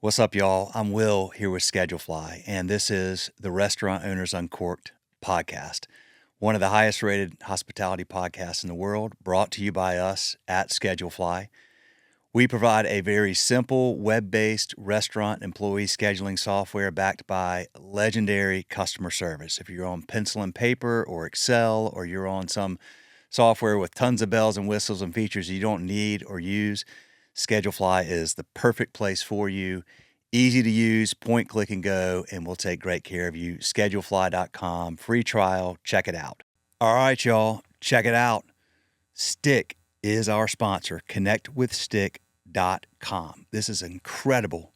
What's up, y'all? I'm Will here with Schedulefly, and this is the Restaurant Owners Uncorked podcast, one of the highest rated hospitality podcasts in the world, brought to you by us at Schedulefly. We provide a very simple web-based restaurant employee scheduling software backed by legendary customer service. If you're on pencil and paper or Excel, or you're on some software with tons of bells and whistles and features you don't need or use, Schedulefly is the perfect place for you. Easy to use, point, click, and go, and we'll take great care of you. Schedulefly.com, free trial, check it out. All right, y'all, check it out. Stick is our sponsor, connectwithstick.com. This is an incredible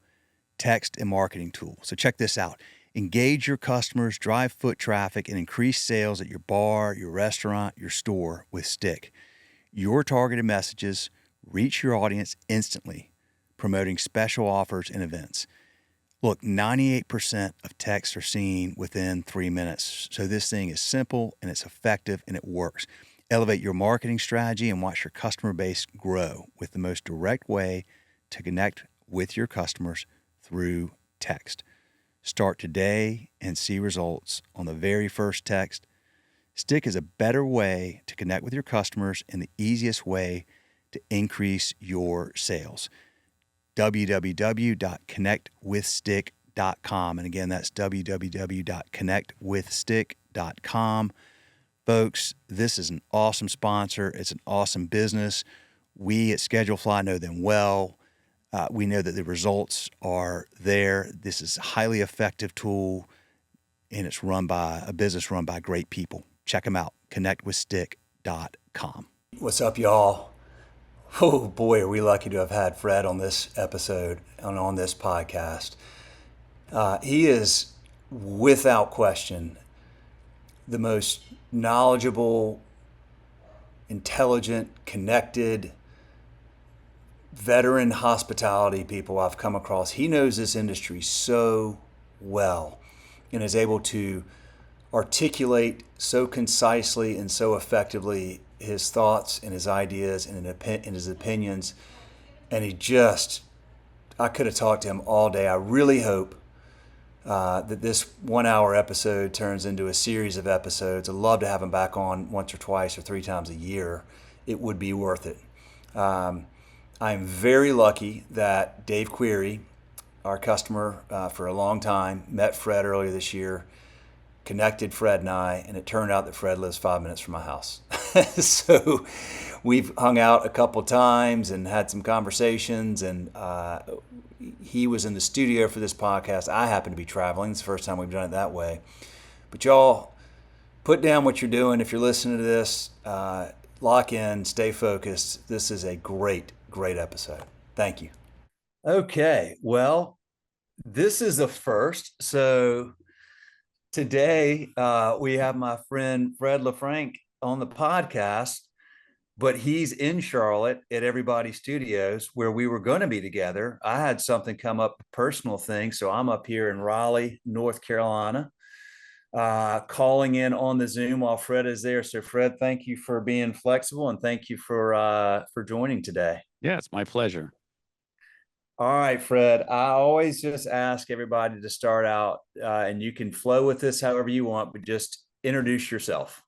text and marketing tool. So check this out. Engage your customers, drive foot traffic, and increase sales at your bar, your restaurant, your store with Stick. Your targeted messages reach your audience instantly, promoting special offers and events. Look, 98% of texts are seen within 3 minutes. So this thing is simple and it's effective and it works. Elevate your marketing strategy and watch your customer base grow with the most direct way to connect with your customers through text. Start today and see results on the very first text. Stick is a better way to connect with your customers and the easiest way to increase your sales. www.connectwithstick.com. And again, that's www.connectwithstick.com. Folks, this is an awesome sponsor. It's an awesome business. We at Schedulefly know them well. We know that the results are there. This is a highly effective tool, and it's run by a business run by great people. Check them out, connectwithstick.com. What's up, y'all? Oh boy, are we lucky to have had Fred on this episode and on this podcast. He is, without question, the most knowledgeable, intelligent, connected, veteran hospitality people I've come across. He knows this industry so well and is able to articulate so concisely and so effectively his thoughts and his ideas and his opinions. And I could have talked to him all day. I really hope that this 1 hour episode turns into a series of episodes. I'd love to have him back on once or twice or 3 times a year. It would be worth it. I'm very lucky that Dave Query, our customer for a long time, met Fred earlier this year, connected Fred and I, and it turned out that Fred lives 5 minutes from my house. So we've hung out a couple times and had some conversations, and he was in the studio for this podcast. I happen to be traveling. It's the first time we've done it that way. But y'all, put down what you're doing. If you're listening to this, lock in, stay focused. This is a great episode. Thank you. Okay, well, this is the first. So today we have my friend Fred LeFranc on the podcast, but he's in Charlotte at Everybody Studios where we were going to be together. I had something come up, a personal thing, so I'm up here in Raleigh, North Carolina, calling in on the Zoom while Fred is there. So Fred, thank you for being flexible and thank you for joining today. Yeah, it's my pleasure. All right, Fred, I always just ask everybody to start out, and you can flow with this however you want, but just introduce yourself.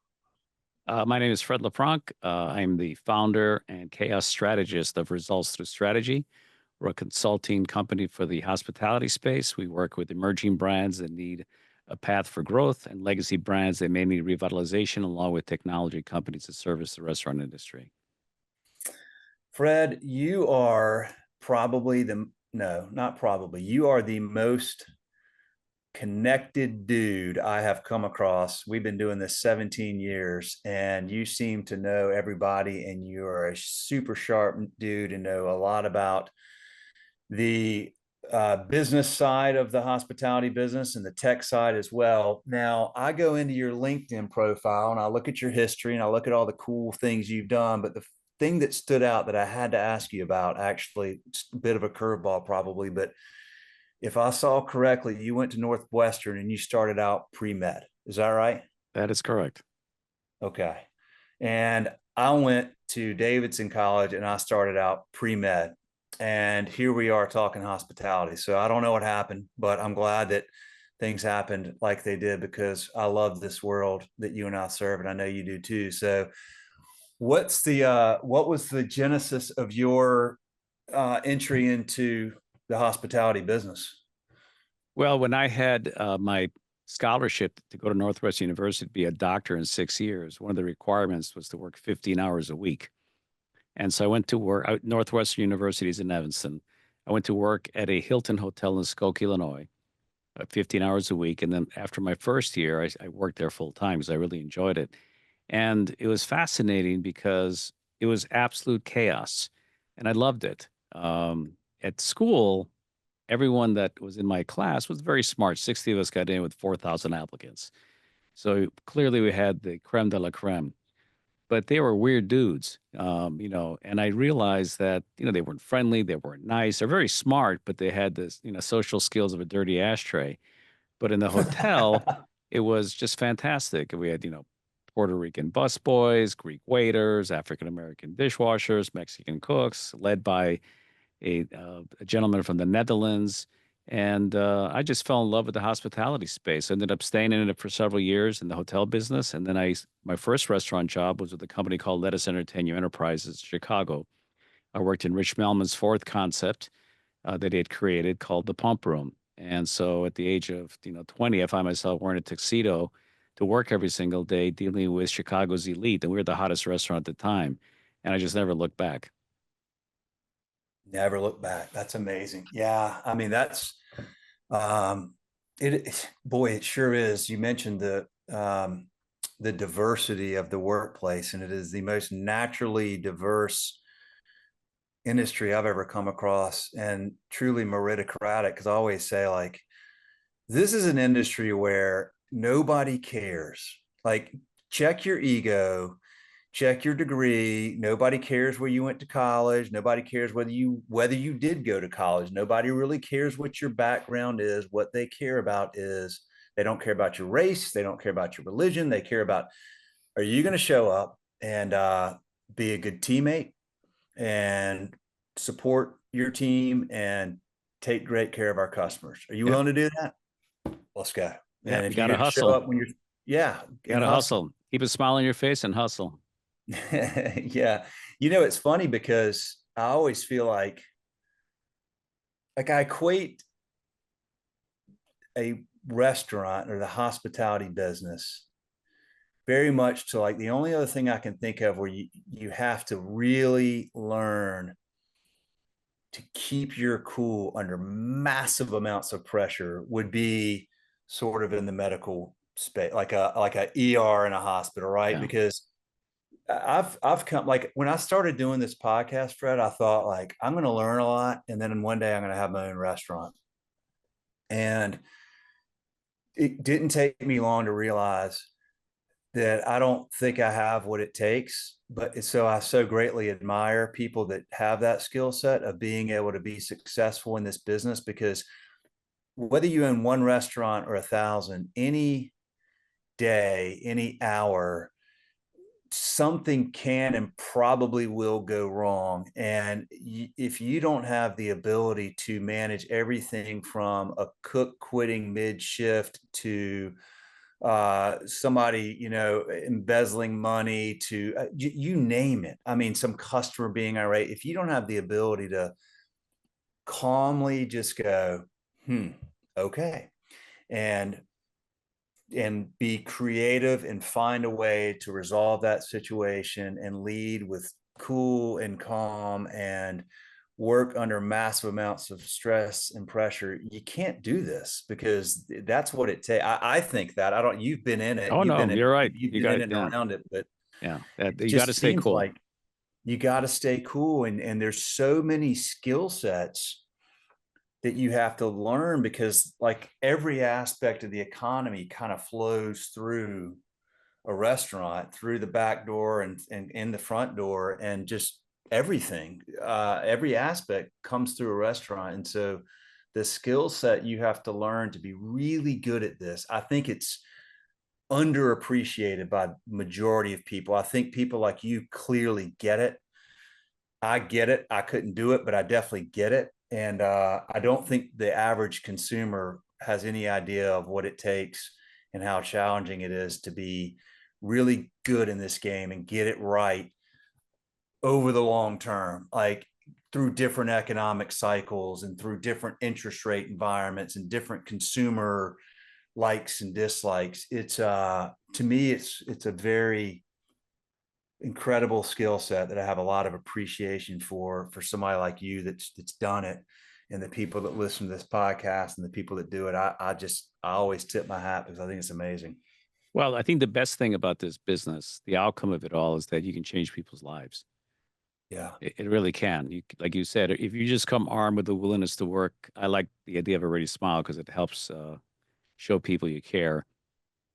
My name is Fred LeFranc. I'm the founder and chaos strategist of Results Through Strategy. We're a consulting company for the hospitality space. We work with emerging brands that need a path for growth and legacy brands that may need revitalization, along with technology companies that service the restaurant industry. Fred, you are you are the most connected dude I have come across. We've been doing this 17 years and you seem to know everybody, and you're a super sharp dude and know a lot about the business side of the hospitality business and the tech side as well. Now, I go into your LinkedIn profile and I look at your history and I look at all the cool things you've done, but the thing that stood out that I had to ask you about, actually, it's a bit of a curveball probably, but if I saw correctly, you went to Northwestern and you started out pre-med. Is that right? That is correct. Okay. And I went to Davidson College and I started out pre-med. And here we are talking hospitality. So I don't know what happened, but I'm glad that things happened like they did, because I love this world that you and I serve, and I know you do too. So what was the genesis of your entry into the hospitality business? Well, when I had my scholarship to go to Northwestern University to be a doctor in 6 years, one of the requirements was to work 15 hours a week. And so I went to work. Northwestern University is in Evanston. I went to work at a Hilton Hotel in Skokie, Illinois, 15 hours a week. And then after my first year, I worked there full time because I really enjoyed it. And it was fascinating because it was absolute chaos. And I loved it. At school, everyone that was in my class was very smart. 60 of us got in with 4,000 applicants. So clearly we had the creme de la creme, but they were weird dudes, and I realized that, they weren't friendly, they weren't nice. They're very smart, but they had this, social skills of a dirty ashtray. But in the hotel, it was just fantastic. We had, Puerto Rican busboys, Greek waiters, African American dishwashers, Mexican cooks, led by a gentleman from the Netherlands. And I just fell in love with the hospitality space. I ended up staying in it for several years in the hotel business. And then my first restaurant job was with a company called Let Us Entertain You Enterprises, Chicago. I worked in Rich Melman's fourth concept that he had created called the Pump Room. And so at the age of, 20, I found myself wearing a tuxedo to work every single day, dealing with Chicago's elite. And we were the hottest restaurant at the time. And I just never looked back. Never look back. That's amazing. Yeah, I mean um, boy, it sure is. You mentioned the diversity of the workplace, and it is the most naturally diverse industry I've ever come across, and truly meritocratic. Because I always say, like, this is an industry where nobody cares. Like, check your ego, check your degree. Nobody cares where you went to college. Nobody cares whether you did go to college. Nobody really cares what your background is. What they care about is, they don't care about your race. They don't care about your religion. They care about, are you going to show up and be a good teammate and support your team and take great care of our customers? Are you Yep. willing to do that? Let's go. Yep. And You if got you're to going to show hustle. up when you're, yeah, You got and to hustle. hustle. Keep a smile on your face and hustle. Yeah. It's funny because I always feel like I equate a restaurant or the hospitality business very much to, like, the only other thing I can think of where you have to really learn to keep your cool under massive amounts of pressure would be sort of in the medical space, like a ER in a hospital, right? Yeah. Because I've come, like, when I started doing this podcast, Fred, I thought, like, I'm going to learn a lot, and then one day I'm going to have my own restaurant. And it didn't take me long to realize that I don't think I have what it takes. But so I so greatly admire people that have that skill set of being able to be successful in this business, because whether you own one restaurant or 1,000, any day, any hour, something can and probably will go wrong. And if you don't have the ability to manage everything from a cook quitting mid shift to somebody, embezzling money to you name it. I mean, some customer being irate. If you don't have the ability to calmly just go, okay, and be creative and find a way to resolve that situation and lead with cool and calm and work under massive amounts of stress and pressure, you can't do this, because that's what it takes. I think that, I don't, you've been in it, Oh no, you're right. you've You been got in it. and Yeah. around it, but Yeah. it You got to just stay seems cool. like you got to stay cool. And there's so many skill sets that you have to learn, because, like, every aspect of the economy kind of flows through a restaurant, through the back door and in the front door, and just everything, every aspect comes through a restaurant. And so the skill set you have to learn to be really good at this, I think it's underappreciated by majority of people. I think people like you clearly get it. I get it. I couldn't do it, but I definitely get it. And I don't think the average consumer has any idea of what it takes and how challenging it is to be really good in this game and get it right over the long term, like through different economic cycles and through different interest rate environments and different consumer likes and dislikes. It's to me, it's a very incredible skill set that I have a lot of appreciation for somebody like you that's done it, and the people that listen to this podcast and the people that do it. I always tip my hat because I think it's amazing. Well, I think the best thing about this business, the outcome of it all, is that you can change people's lives. Yeah. It really can. Like you said, if you just come armed with the willingness to work, I like the idea of a ready smile because it helps show people you care,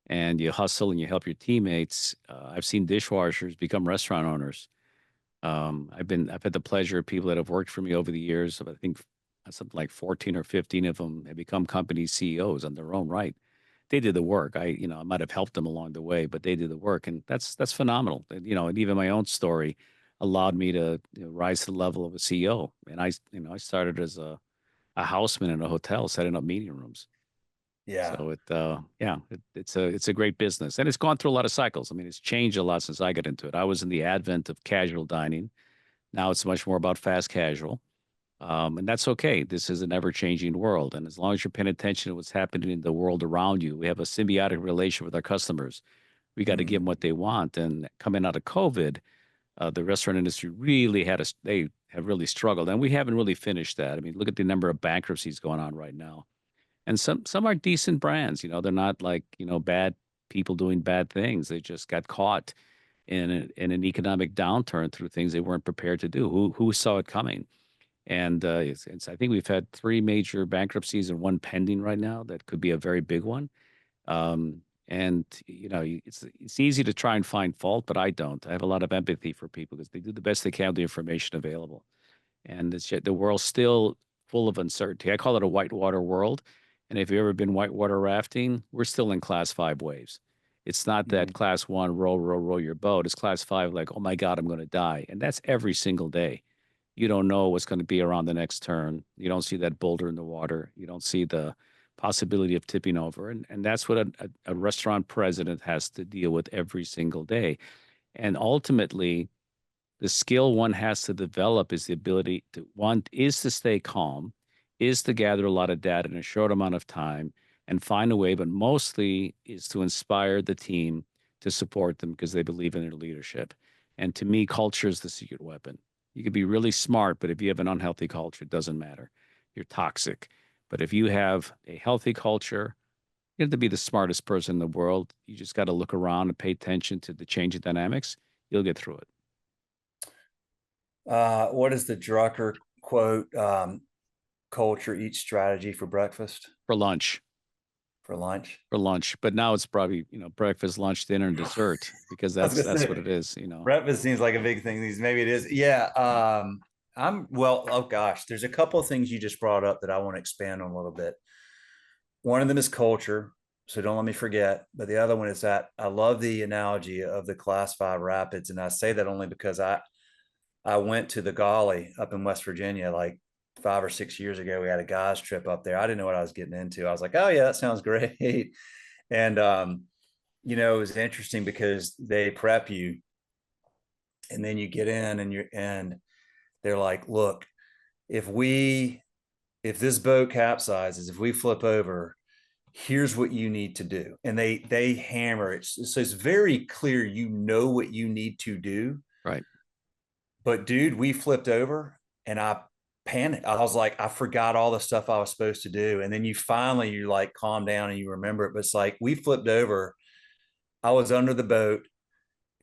and you hustle and you help your teammates. I've seen dishwashers become restaurant owners. I've had the pleasure of people that have worked for me over the years. I think something like 14 or 15 of them have become company CEOs on their own right. They did the work. I might have helped them along the way, but they did the work, and that's phenomenal. And even my own story allowed me to rise to the level of a CEO. And I started as a houseman in a hotel, setting up meeting rooms. Yeah. So it's a great business, and it's gone through a lot of cycles. I mean, it's changed a lot since I got into it. I was in the advent of casual dining. Now it's much more about fast casual. And that's okay. This is an ever-changing world. And as long as you're paying attention to what's happening in the world around you, we have a symbiotic relation with our customers. We got to give them Mm. what they want. And coming out of COVID, the restaurant industry really they have really struggled. And we haven't really finished that. I mean, look at the number of bankruptcies going on right now. And some are decent brands. They're not like, bad people doing bad things. They just got caught in an economic downturn through things they weren't prepared to do. Who saw it coming? And I think we've had three major bankruptcies and one pending right now that could be a very big one. And it's easy to try and find fault, but I don't. I have a lot of empathy for people because they do the best they can with the information available. And the world's still full of uncertainty. I call it a whitewater world. And if you've ever been whitewater rafting, we're still in class five waves. It's not that Mm. class one, row, row, row your boat. It's class five, like, oh my God, I'm going to die. And that's every single day. You don't know what's going to be around the next turn. You don't see that boulder in the water. You don't see the possibility of tipping over. And that's what a restaurant president has to deal with every single day. And ultimately, the skill one has to develop is the ability to one is to stay calm, is to gather a lot of data in a short amount of time and find a way, but mostly is to inspire the team to support them because they believe in their leadership. And to me, culture is the secret weapon. You could be really smart, but if you have an unhealthy culture, it doesn't matter. You're toxic. But if you have a healthy culture, you have to be the smartest person in the world. You just got to look around and pay attention to the changing dynamics. You'll get through it. What is the Drucker quote? Culture eats strategy for breakfast, For lunch. for lunch. For lunch, but now it's probably, breakfast, lunch, dinner, and dessert because I was that's gonna that's what say it is, breakfast seems like a big thing. These maybe it is. Yeah. I'm well. Oh gosh, there's a couple of things you just brought up that I want to expand on a little bit. One of them is culture, so don't let me forget. But the other one is that I love the analogy of the Class Five Rapids, and I say that only because I went to the Golly up in West Virginia like 5 or 6 years ago. We had a guys trip up there. I didn't know what I was getting into. I was like, oh yeah, that sounds great. And it was interesting because they prep you, and then you get in and they're like, look, if we if this boat capsizes, if we flip over, here's what you need to do. And they hammer it. So it's very clear what you need to do. Right. But dude, we flipped over and I panicked. I was like, I forgot all the stuff I was supposed to do. And then you like calm down and you remember it. But it's like we flipped over. I was under the boat.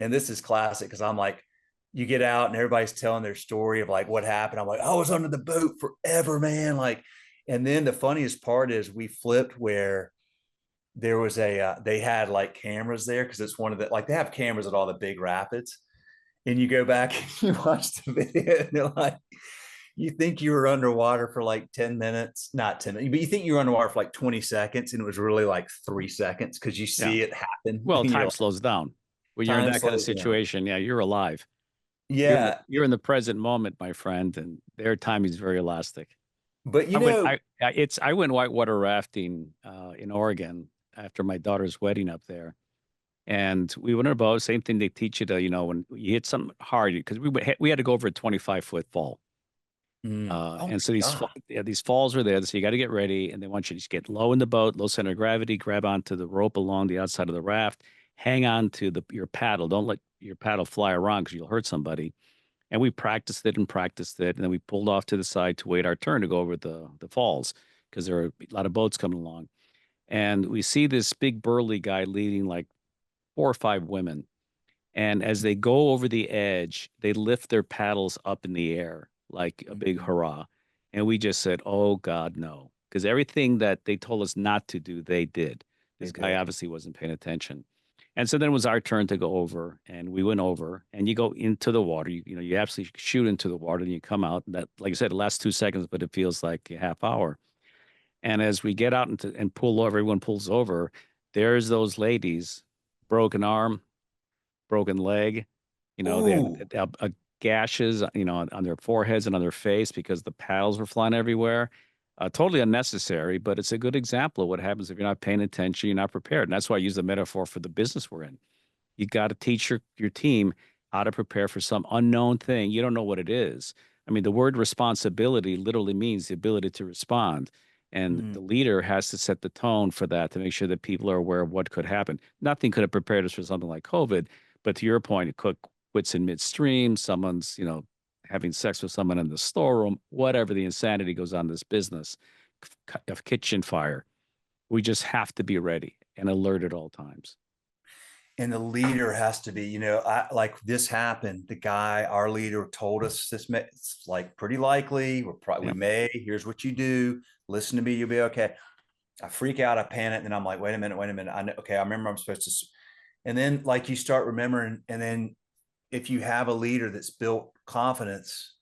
And this is classic because I'm like, you get out and everybody's telling their story of like what happened. I'm like, I was under the boat forever, man. Like, and then the funniest part is we flipped where there was they had like cameras there because it's one of the like they have cameras at all the big rapids, and you go back and you watch the video and they're like, you think you were underwater for like 10 minutes, not 10 minutes, but you think you were underwater for like 20 seconds and it was really like 3 seconds because you Yeah. see it happen Well, and you're time like, slows down. When you're in time that kind of slows down. situation, yeah, you're alive. Yeah, You're in the present moment, my friend, and their time is very elastic. but I went whitewater rafting in Oregon after my daughter's wedding up there. And we went on a boat, same thing they teach you to, when you hit something hard, because we had to go over a 25-foot fall. Oh And my so God. these falls are there, so you got to get ready, and they want you to just get low in the boat, low center of gravity, grab onto the rope along the outside of the raft, hang on to your paddle. Don't let your paddle fly around because you'll hurt somebody. And we practiced it, and then we pulled off to the side to wait our turn to go over the falls because there are a lot of boats coming along. And we see this big burly guy leading like 4 or 5 women. And as they go over the edge, they lift their paddles up in the air like a big Mhm. hurrah. And we just said, oh God, no. Because everything that they told us not to do, they did. They This guy did. obviously wasn't paying attention. And so then it was our turn to go over, and we went over, and you go into the water. You absolutely shoot into the water, and you come out. And that, like I said, it lasts 2 seconds, but it feels like a half hour. And as we get out and pull over, everyone pulls over. There's those ladies, broken arm, broken leg. They had Ooh. gashes, on their foreheads and on their face because the paddles were flying everywhere. Totally unnecessary, but it's a good example of what happens if you're not paying attention, you're not prepared. And that's why I use the metaphor for the business we're in. You got to teach your team how to prepare for some unknown thing. You don't know what it is. I mean, the word responsibility literally means the ability to respond. And Mm. the leader has to set the tone for that to make sure that people are aware of what could happen. Nothing could have prepared us for something like COVID. But to your point, it could quits in midstream. Someone's, having sex with someone in the storeroom, whatever the insanity goes on in this business, a kitchen fire. We just have to be ready and alert at all times. And the leader has to be, I like this happened. The guy, our leader, told us it's like pretty likely. We Yeah. may. Here's what you do. Listen to me. You'll be okay. I freak out. I panic. And I'm like, wait a minute. Wait a minute. Okay. I remember I'm supposed to. And then like you start remembering. And then if you have a leader that's built confidence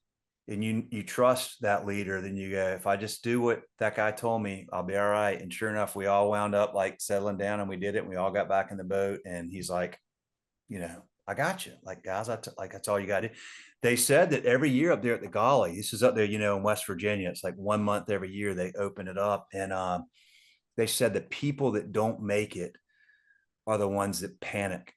and you trust that leader, then you go, if I just do what that guy told me, I'll be all right. And sure enough, we all wound up like settling down and we did it. And we all got back in the boat. And he's like, I got you. Like, guys, like that's all you got to do. They said that every year up there at the Golly, this is up there, in West Virginia, it's like 1 month every year they open it up. And they said that people that don't make it are the ones that panic.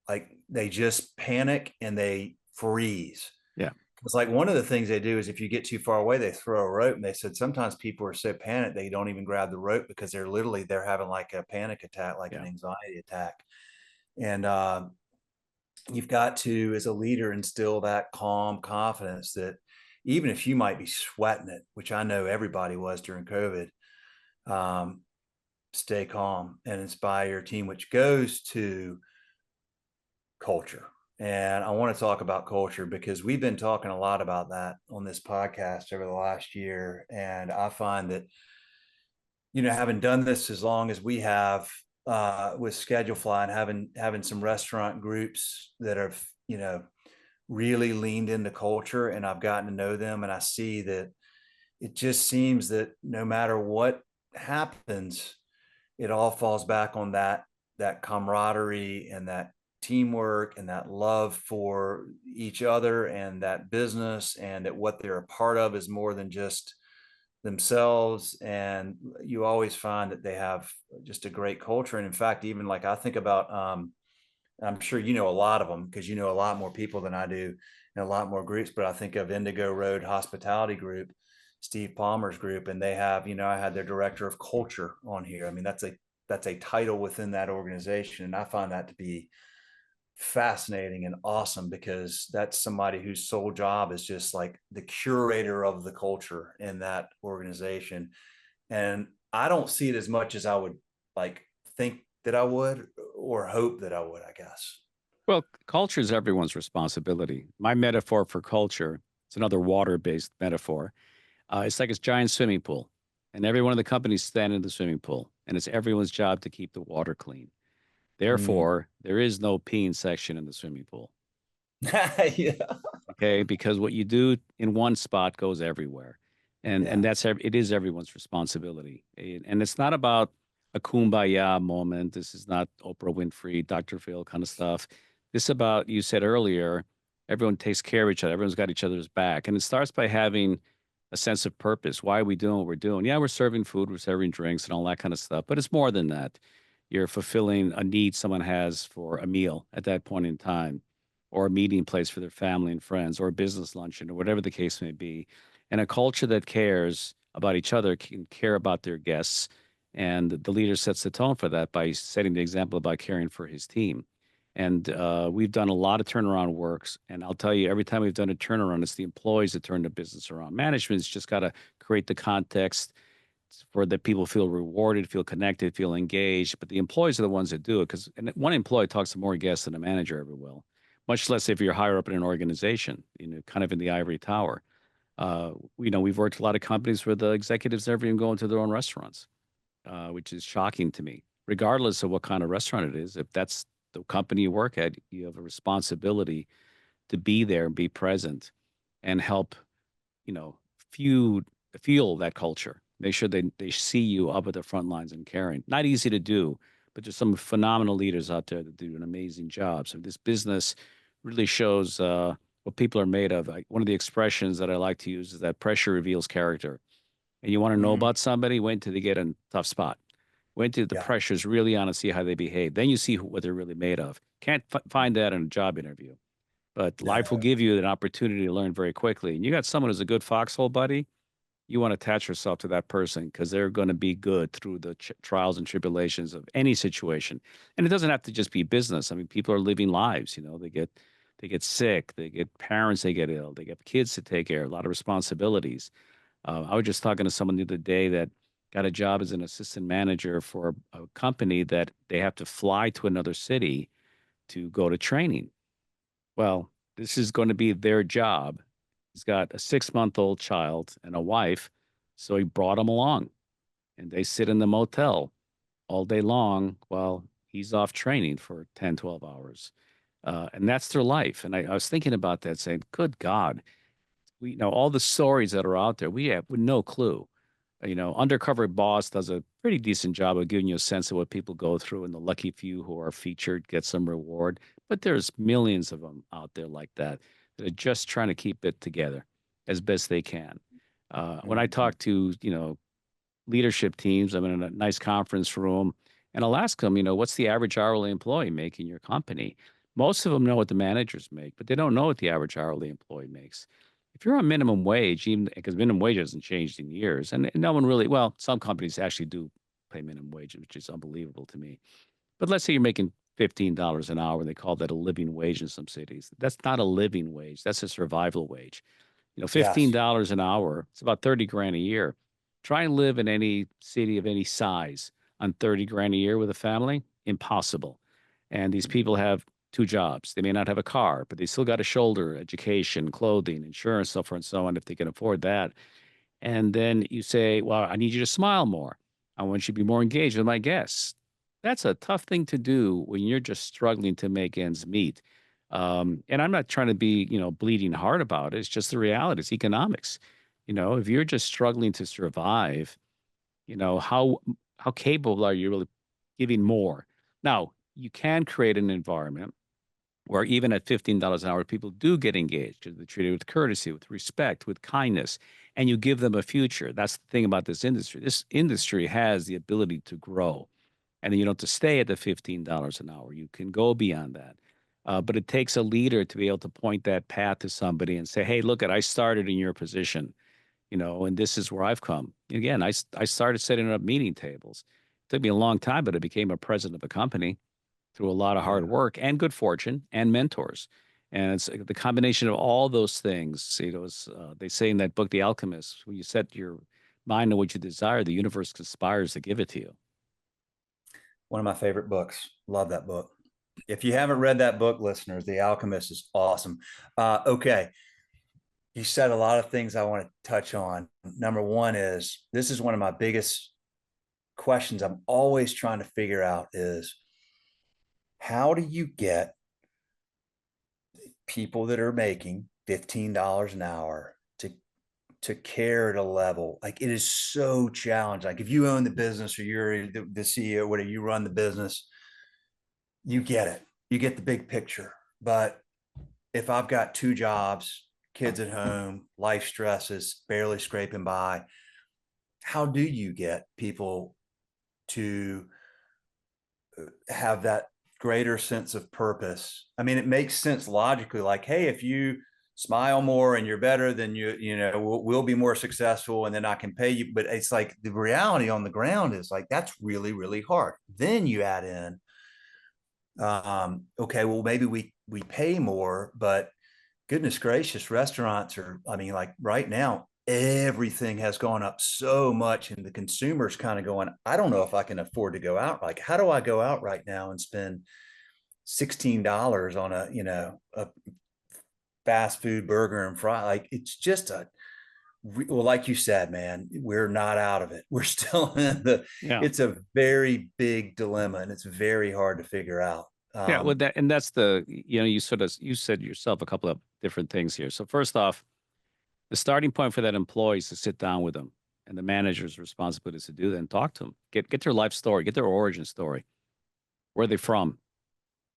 Like they just panic and they freeze. Yeah. It's like one of the things they do is if you get too far away, they throw a rope. And they said sometimes people are so panicked they don't even grab the rope because they're having like a panic attack, like an Yeah. anxiety attack. And you've got to, as a leader, instill that calm confidence that even if you might be sweating it, which I know everybody was during COVID, um, stay calm and inspire your team, which goes to culture. And I want to talk about culture because we've been talking a lot about that on this podcast over the last year. And I find that, having done this as long as we have with Schedule Fly and having some restaurant groups that have, really leaned into culture and I've gotten to know them and I see that it just seems that no matter what happens, it all falls back on that camaraderie and that teamwork and that love for each other and that business and that what they're a part of is more than just themselves. And you always find that they have just a great culture. And in fact, even like I think about I'm sure you know a lot of them because you know a lot more people than I do and a lot more groups. But I think of Indigo Road Hospitality Group, Steve Palmer's group, and they have, I had their director of culture on here. I mean, that's a title within that organization, and I find that to be fascinating and awesome because that's somebody whose sole job is just like the curator of the culture in that organization. And I don't see it as much as I would like think that I would or hope that I would, I guess. Well, culture is everyone's responsibility. My metaphor for culture, it's another water-based metaphor. It's like a giant swimming pool, and every one of the companies stand in the swimming pool, and it's everyone's job to keep the water clean. Mm. Therefore, there is no peeing section in the swimming pool. Yeah. Okay, because what you do in one spot goes everywhere, and Yeah. it is everyone's responsibility. And it's not about a kumbaya moment. This is not Oprah Winfrey, Dr. Phil kind of stuff. This is about, you said earlier, Everyone takes care of each other. Everyone's got each other's back. And it starts by having a sense of purpose. Why are we doing what we're doing? Yeah, we're serving food, we're serving drinks and all that kind of stuff, but it's more than that. You're fulfilling a need someone has for a meal at that point in time, or a meeting place for their family and friends, or a business luncheon, or whatever the case may be. And a culture that cares about each other can care about their guests. And the leader sets the tone for that by setting the example by caring for his team. And we've done a lot of turnaround works. And I'll tell you, every time we've done a turnaround, it's the employees that turn the business around. Management's just got to create the context for that people feel rewarded, feel connected, feel engaged. But the employees are the ones that do it because one employee talks to more guests than a manager ever will, much less if you're higher up in an organization, kind of in the ivory tower. We've worked with a lot of companies where the executives never even go into their own restaurants, which is shocking to me. Regardless of what kind of restaurant it is, if that's the company you work at, you have a responsibility to be there and be present and help, you know, fuel fuel that culture. Make sure they see you up at the front lines and caring. Not easy to do, but there's some phenomenal leaders out there that do an amazing job. So this business really shows what people are made of. One of the expressions that I like to use is that pressure reveals character. And you want to know Mm, about somebody, wait until they get in a tough spot. Wait until the yeah, pressure's really on and see how they behave. Then you see what they're really made of. Can't find that in a job interview. But life will no, give you an opportunity to learn very quickly. And you got someone who's a good foxhole buddy, you want to attach yourself to that person because they're going to be good through the trials and tribulations of any situation. And it doesn't have to just be business. I mean, people are living lives. They get sick, they get parents, they get ill, they get kids to take care, a lot of responsibilities. I was just talking to someone the other day that got a job as an assistant manager for a company that they have to fly to another city to go to training. Well, this is going to be their job. He's got a 6-month-old child and a wife. So he brought him along and they sit in the motel all day long while he's off training for 10, 12 hours. And that's their life. And I was thinking about that, saying, good God, we know all the stories that are out there. We have no clue. Undercover Boss does a pretty decent job of giving you a sense of what people go through, and the lucky few who are featured get some reward. But there's millions of them out there like that that are just trying to keep it together as best they can. When I mhm, talk to leadership teams, I'm in a nice conference room, and I'll ask them, what's the average hourly employee make in your company? Most of them know what the managers make, but they don't know what the average hourly employee makes. If you're on minimum wage, even because minimum wage hasn't changed in years, and no one really, well, some companies actually do pay minimum wage, which is unbelievable to me. But let's say you're making $15 an hour, they call that a living wage in some cities. That's not a living wage, that's a survival wage. yes, $15 an hour, it's about 30 grand a year. Try and live in any city of any size on 30 grand a year with a family. Impossible. And these people mhm, have two jobs. They may not have a car, but they still got to shoulder education, clothing, insurance, so forth and so on, if they can afford that. And then you say, well, I need you to smile more. I want you to be more engaged with my guests. That's a tough thing to do when you're just struggling to make ends meet. And I'm not trying to be, bleeding heart about it. It's just the reality. It's economics. If you're just struggling to survive, how capable are you really giving more? Now, you can create an environment where even at $15 an hour, people do get engaged because they're treated with courtesy, with respect, with kindness, and you give them a future. That's the thing about this industry. This industry has the ability to grow, and you don't have to stay at the $15 an hour. You can go beyond that. But it takes a leader to be able to point that path to somebody and say, hey, look, I started in your position, and this is where I've come. Again, I started setting up meeting tables. It took me a long time, but I became a president of a company through a lot of hard yeah. work and good fortune and mentors. And it's the combination of all those things. They say in that book, The Alchemist, when you set your mind on what you desire, the universe conspires to give it to you. One of my favorite books. Love that book. If you haven't read that book, listeners, The Alchemist is awesome. Okay, you said a lot of things I want to touch on. Number one is this is one of my biggest questions I'm always trying to figure out is how do you get people that are making $15 an hour to care at a level like it is so challenging. Like if you own the business or you're the CEO, whatever, you run the business, you get it, you get the big picture. But if I've got two jobs, kids at home, life stresses, barely scraping by, how do you get people to have that greater sense of purpose? I mean, it makes sense logically, like, hey, if you smile more and you're better, then we'll be more successful and then I can pay you. But it's like the reality on the ground is like that's really, really hard. Then you add in, okay, well, maybe we pay more, but goodness gracious, restaurants are, I mean, like right now, everything has gone up so much, and the consumer's kind of going, I don't know if I can afford to go out. Like, how do I go out right now and spend $16 on a fast food burger and fry? Like, it's just well, like you said, man, we're not out of it. We're still in Yeah. it's a very big dilemma and it's very hard to figure out. Yeah, well, that's you said yourself a couple of different things here. So first off, the starting point for that employee is to sit down with them, and the manager's responsibility is to do that and talk to them. Get their life story, get their origin story. Where are they from?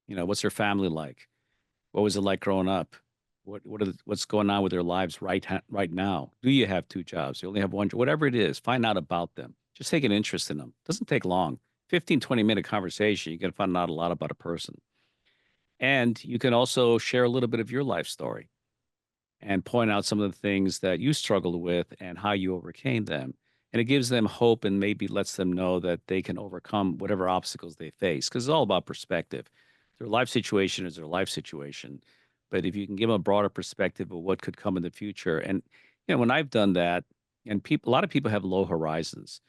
What's their family like? What was it like growing up? What's going on with their lives right now? Do you have two jobs? You only have one, whatever it is, find out about them. Just take an interest in them. Doesn't take long. 15, 20-minute conversation, you can find out a lot about a person. And you can also share a little bit of your life story and point out some of the things that you struggled with and how you overcame them. And it gives them hope and maybe lets them know that they can overcome whatever obstacles they face, because it's all about perspective. Their life situation is their life situation. But if you can give them a broader perspective of what could come in the future, and when I've done that, and a lot of people have low horizons.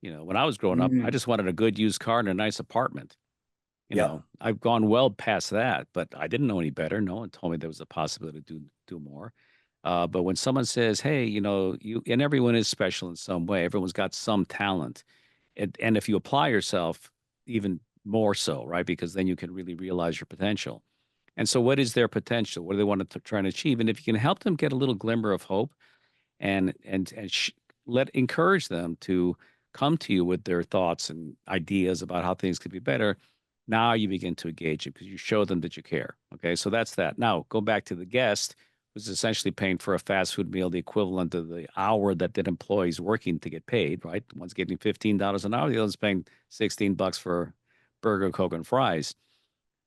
When I was growing up, I Mm, just wanted a good used car and a nice apartment. yep. I've gone well past that, but I didn't know any better. No one told me there was a possibility to do more. But when someone says, "Hey, you," and everyone is special in some way. Everyone's got some talent, and if you apply yourself, even more so, right? Because then you can really realize your potential. And so, what is their potential? What do they want to try and achieve? And if you can help them get a little glimmer of hope, and let encourage them to come to you with their thoughts and ideas about how things could be better. Now you begin to engage it because you show them that you care. Okay, so that's that. Now go back to the guest who's essentially paying for a fast food meal, the equivalent of the hour that that employee is working to get paid. Right, one's getting $15 an hour, the other's paying $16 for burger, coke, and fries.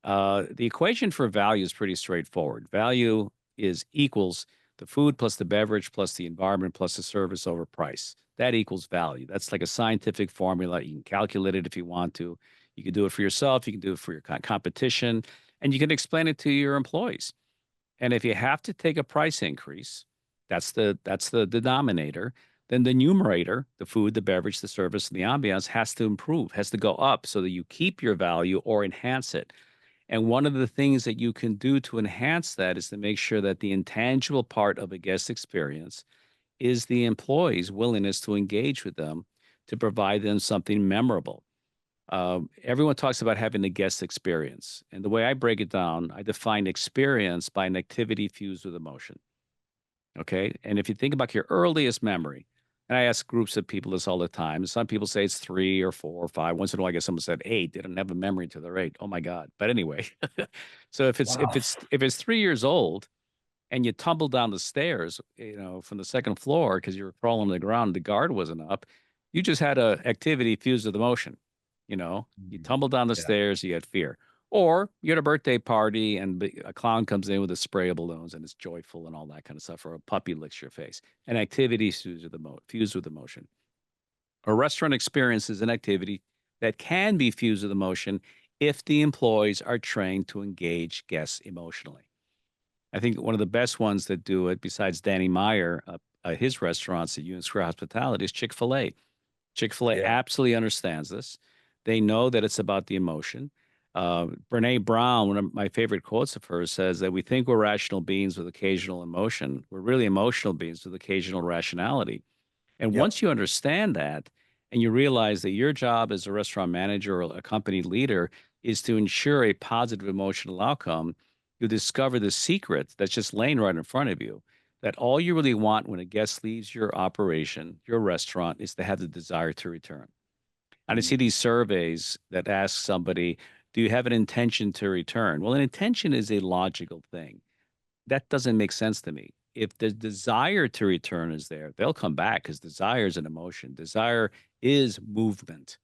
The equation for value is pretty straightforward. Value is equals the food plus the beverage plus the environment plus the service over price. That equals value. That's like a scientific formula. You can calculate it if you want to. You can do it for yourself. You can do it for your competition, and you can explain it to your employees. And if you have to take a price increase, that's the denominator. Then the numerator, the food, the beverage, the service, and the ambiance has to improve, has to go up so that you keep your value or enhance it. And one of the things that you can do to enhance that is to make sure that the intangible part of a guest experience is the employee's willingness to engage with them to provide them something memorable. Everyone talks about having a guest experience. And the way I break it down, I define experience by an activity fused with emotion. Okay. And if you think about your earliest memory, and I ask groups of people this all the time. Some people say it's 3 or 4 or 5. Once in a while, I guess someone said 8. They don't have a memory to their 8. Oh my God. But anyway, so if it's if Wow. it's if it's 3 years old and you tumble down the stairs, from the second floor because you were crawling on the ground, the guard wasn't up. You just had a activity fused with emotion. You Mhm. tumbled down the Yeah. stairs, you had fear. Or you had a birthday party and a clown comes in with a spray of balloons and it's joyful and all that kind of stuff, or a puppy licks your face. An activity fused with emotion. A restaurant experience is an activity that can be fused with emotion if the employees are trained to engage guests emotionally. I think one of the best ones that do it, besides Danny Meyer, his restaurants at Union Square Hospitality, is Chick-fil-A. Chick-fil-A Yeah. absolutely understands this. They know that it's about the emotion. Brene Brown, one of my favorite quotes of hers, says that we think we're rational beings with occasional emotion. We're really emotional beings with occasional rationality. And Yep. once you understand that and you realize that your job as a restaurant manager or a company leader is to ensure a positive emotional outcome, you discover the secret that's just laying right in front of you. That all you really want when a guest leaves your operation, your restaurant, is to have the desire to return. And I see Mhm. these surveys that ask somebody, do you have an intention to return? Well, an intention is a logical thing. that doesn't make sense to me. If the desire to return is there, they'll come back because desire is an emotion. Desire is movement.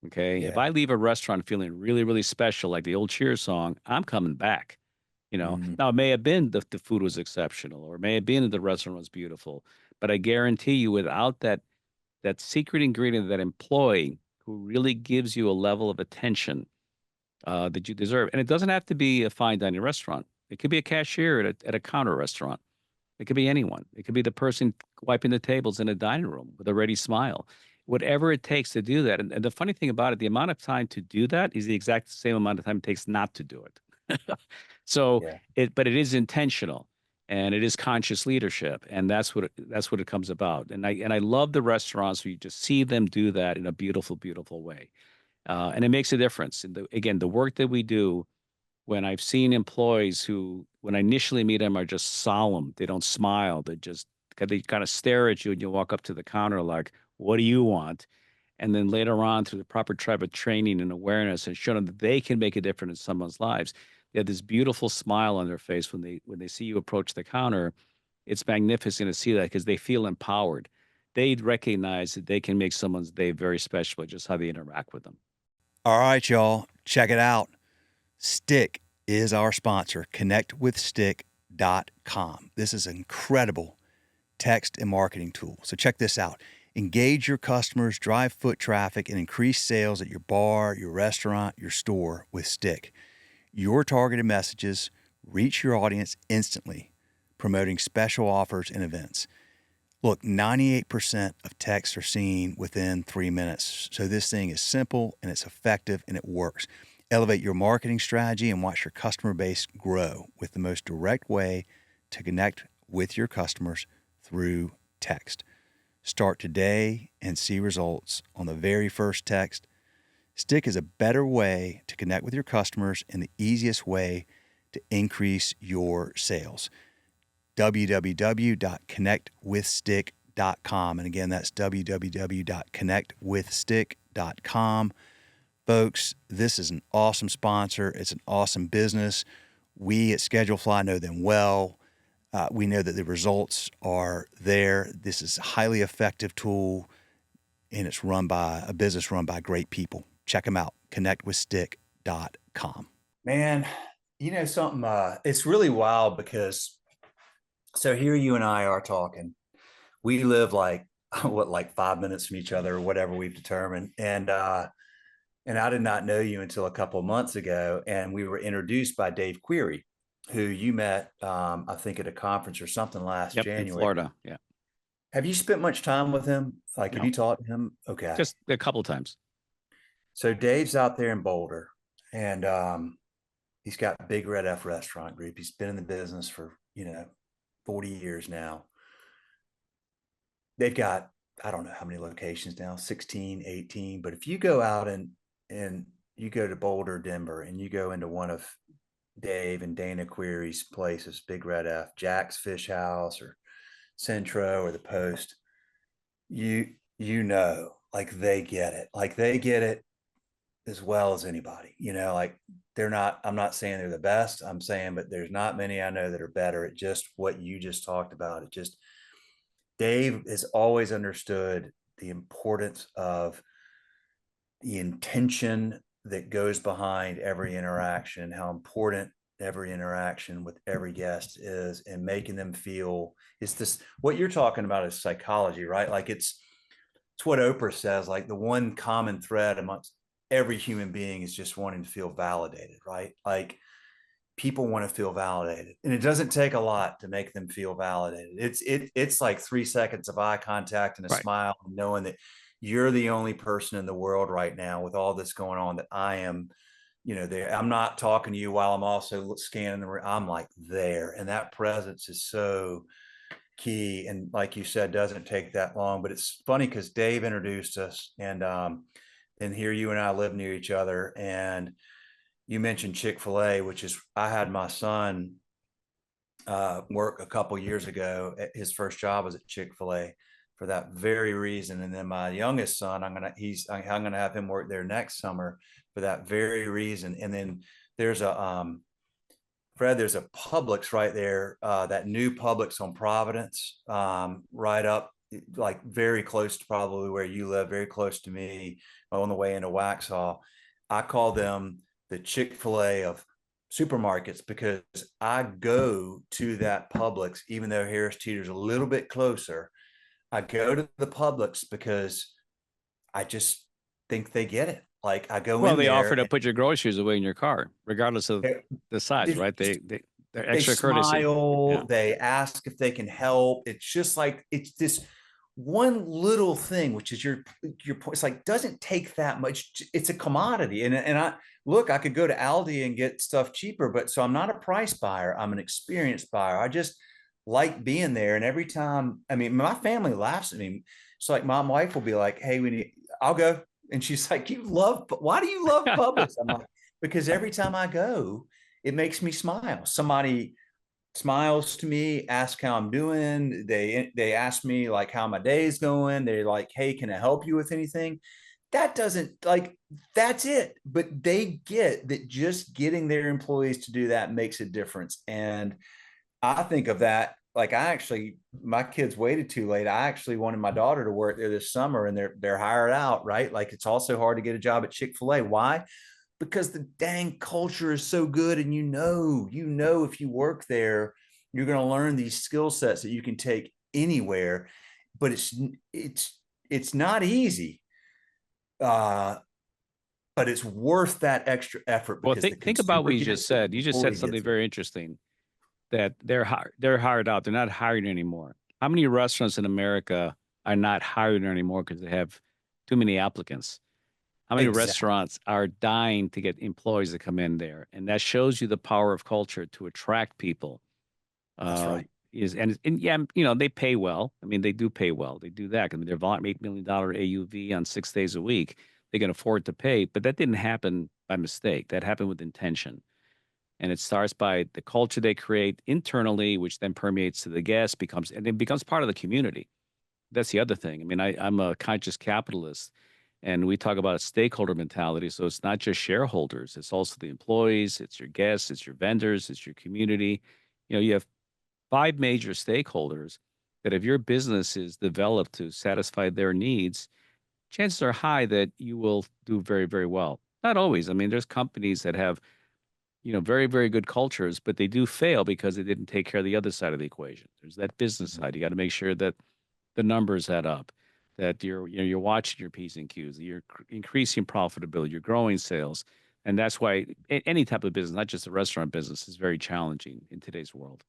Okay. If Yeah. I leave a restaurant feeling really, really special, like the old Cheers song, I'm coming back. Mm, Now it may have been the food was exceptional, or it may have been that the restaurant was beautiful, but I guarantee you, without that secret ingredient, that employee who really gives you a level of attention that you deserve, and it doesn't have to be a fine dining restaurant. It could be a cashier at a counter restaurant. It could be anyone. It could be the person wiping the tables in a dining room with a ready smile. Whatever it takes to do that. And the funny thing about it, the amount of time to do that is the exact same amount of time it takes not to do it. So yeah. but it is intentional and it is conscious leadership. And that's what it comes about. And I love the restaurants where you just see them do that in a beautiful, beautiful way. And it makes a difference. And again, the work that we do, when I've seen employees who, when I initially meet them, are just solemn. They don't smile. They kind of stare at you and you walk up to the counter like, what do you want? And then later on, through the proper type of training and awareness and showing them that they can make a difference in someone's lives, they have this beautiful smile on their face when they see you approach the counter. It's magnificent to see that because they feel empowered. They recognize that they can make someone's day very special by just how they interact with them. All right, y'all, check it out. Stick is our sponsor, connectwithstick.com. This is an incredible text and marketing tool. So check this out. Engage your customers, drive foot traffic, and increase sales at your bar, your restaurant, your store with Stick. Your targeted messages reach your audience instantly, promoting special offers and events. Look, 98% of texts are seen within 3 minutes. So this thing is simple and it's effective and it works. Elevate your marketing strategy and watch your customer base grow with the most direct way to connect with your customers through text. Start today and see results on the very first text. Stick is a better way to connect with your customers and the easiest way to increase your sales. www.connectwithstick.com. And again, that's www.connectwithstick.com. Folks, this is an awesome sponsor. It's an awesome business. We at ScheduleFly know them well. We know that the results are there. This is a highly effective tool, and it's run by a business run by great people. Check them out, connectwithstick.com. Man, something, it's really wild because so here you and I are talking. We live like like 5 minutes from each other or whatever we've determined. And I did not know you until a couple of months ago. And we were introduced by Dave Query, who you met, I think, at a conference or something last Yep, in January. Florida. Yeah. Have you spent much time with him? Like, have No, you talked to him? Okay. just a couple times. So Dave's out there in Boulder, and he's got Big Red F Restaurant Group. He's been in the business for 40 years now. They've got, I don't know how many locations now, 16, 18. But if you go out and you go to Boulder, Denver, and you go into one of Dave and Dana Query's places, Big Red F, Jack's Fish House or Centro or the Post, like they get it. Like they get it as well as anybody. Like I'm not saying they're the best. I'm saying, but there's not many I know that are better at just what you just talked about. It just Dave has always understood the importance of the intention that goes behind every interaction, how important every interaction with every guest is, and making them feel it's this what you're talking about is psychology, right? Like it's what Oprah says, like the one common thread amongst every human being is just wanting to feel validated, right? Like people want to feel validated, and it doesn't take a lot to make them feel validated. It's like 3 seconds of eye contact and a Right. smile, and knowing that you're the only person in the world right now with all this going on that I am. There. I'm not talking to you while I'm also scanning the room. I'm like there, and that presence is so key. And like you said, doesn't take that long. But it's funny because Dave introduced us, and here you and I live near each other, and you mentioned Chick-fil-A, which is I had my son work a couple years ago. His first job was at Chick-fil-A for that very reason. And then my youngest son, I'm gonna have him work there next summer for that very reason. And then there's a Fred, there's a Publix right there, that new Publix on Providence, right up, like very close to probably where you live, very close to me on the way into Waxhaw. I call them the Chick-fil-A of supermarkets because I go to that Publix, even though Harris Teeter's a little bit closer. I go to the Publix because I just think they get it. Like I go Well, in they offer there to and put your groceries away in your car, regardless of the size, they, right? They're they extra courtesy. Yeah. smile, they ask if they can help. It's just like it's this one little thing, which is your point. It's like doesn't take that much. It's a commodity, and I look. I could go to Aldi and get stuff cheaper, but so I'm not a price buyer. I'm an experienced buyer. I just like being there, and every time, I mean, my family laughs at me. So like, my wife will be like, "Hey, we need." I'll go, and she's like, "You love? Why do you love Publix?" I'm like, "Because every time I go, it makes me smile. Somebody smiles to me, ask how I'm doing. They ask me like how my day is going. They're like, "Hey, can I help you with anything?" That doesn't like that's it. But they get that just getting their employees to do that makes a difference. And I think of that like I actually my kids waited too late. I actually wanted my daughter to work there this summer and they're hired out, right? Like it's also hard to get a job at Chick-fil-A. Why? Because the dang culture is so good and you know if you work there you're going to learn these skill sets that you can take anywhere, but it's not easy, uh but it's worth that extra effort Well, because the think about what consumer you just gets it, said. the You just said employee something gets it. very interesting, that they're hired out. They're not hired anymore. How many restaurants in America are not hired anymore because they have too many applicants? How many Exactly. restaurants are dying to get employees to come in there? And that shows you the power of culture to attract people. That's Uh, right. and yeah, they pay well. I mean, they do pay well. They do that. I mean, they're $8 million AUV on 6 days a week. They can afford to pay, but that didn't happen by mistake. That happened with intention. And it starts by the culture they create internally, which then permeates to the guests, and it becomes part of the community. That's the other thing. I mean, I'm a conscious capitalist, and we talk about a stakeholder mentality. So it's not just shareholders; it's also the employees, it's your guests, it's your vendors, it's your community. You have five major stakeholders that if your business is developed to satisfy their needs, chances are high that you will do very, very well. Not always. I mean, there's companies that have very, very good cultures, but they do fail because they didn't take care of the other side of the equation. There's that business side. You got to make sure that the numbers add up, that you're watching your P's and Q's, that you're increasing profitability, you're growing sales. And that's why any type of business, not just the restaurant business, is very challenging in today's world.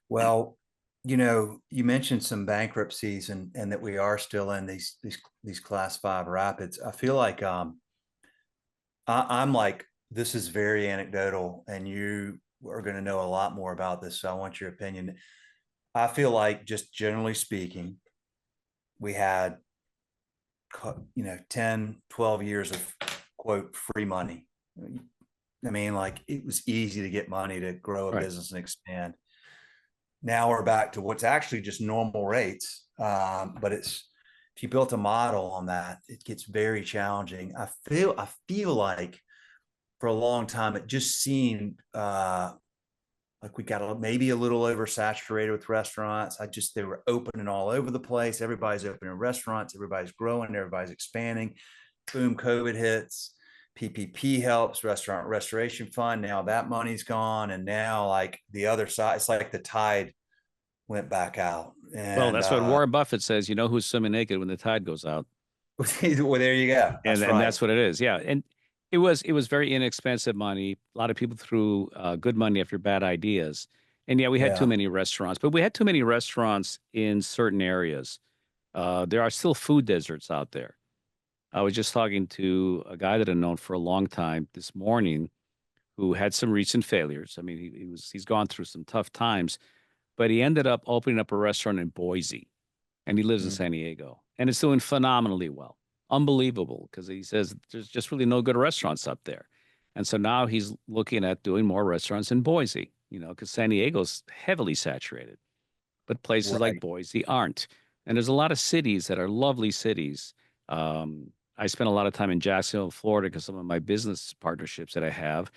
Well, you mentioned some bankruptcies and that we are still in these class five rapids. I feel like I'm like this is very anecdotal, and you are going to know a lot more about this. So I want your opinion. I feel like just generally speaking, we had 10, 12 years of quote free money. I mean, like it was easy to get money to grow a Right. business and expand. Now we're back to what's actually just normal rates. But if you built a model on that, it gets very challenging. I feel like for a long time it just seemed like we got maybe a little oversaturated with restaurants. They were opening all over the place. Everybody's opening restaurants. Everybody's growing. Everybody's expanding. Boom, COVID hits. PPP helps, Restaurant Restoration Fund. Now that money's gone, and now like the other side, it's like the tide went back out. Well, And that's what Warren Buffett says. You know who's swimming naked when the tide goes out. well, there you go. and That's and right. that's what it is. Yeah, and it was very inexpensive money. A lot of people threw good money after bad ideas, and yeah, we had too Yeah. many restaurants, but we had too many restaurants in certain areas. There are still food deserts out there. I was just talking to a guy that I've known for a long time this morning, who had some recent failures. I mean, he's gone through some tough times, but he ended up opening up a restaurant in Boise, and he lives in Mm. San Diego, and it's doing phenomenally well. Unbelievable, because he says there's just really no good restaurants up there. And so now he's looking at doing more restaurants in Boise, because San Diego's heavily saturated, but places like Right. Boise aren't. And there's a lot of cities that are lovely cities. I spent a lot of time in Jacksonville, Florida, because some of my business partnerships that I have.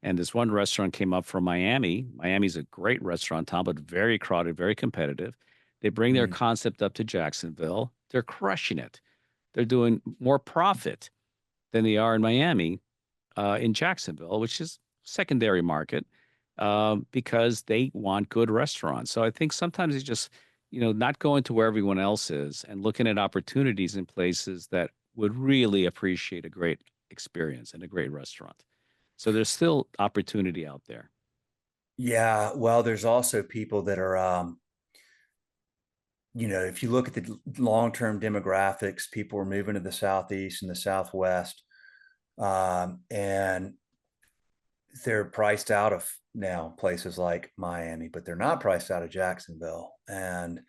And this one restaurant came up from Miami. Miami's a great restaurant town, but very crowded, very competitive. They bring their Mm. concept up to Jacksonville. They're crushing it. They're doing more profit than they are in Miami, in Jacksonville, which is secondary market, because they want good restaurants. So I think sometimes it's just, not going to where everyone else is and looking at opportunities in places that would really appreciate a great experience and a great restaurant. So there's still opportunity out there. Yeah, well, there's also people that are, if you look at the long-term demographics, people are moving to the Southeast and the Southwest, and they're priced out of now places like Miami, but they're not priced out of Jacksonville. And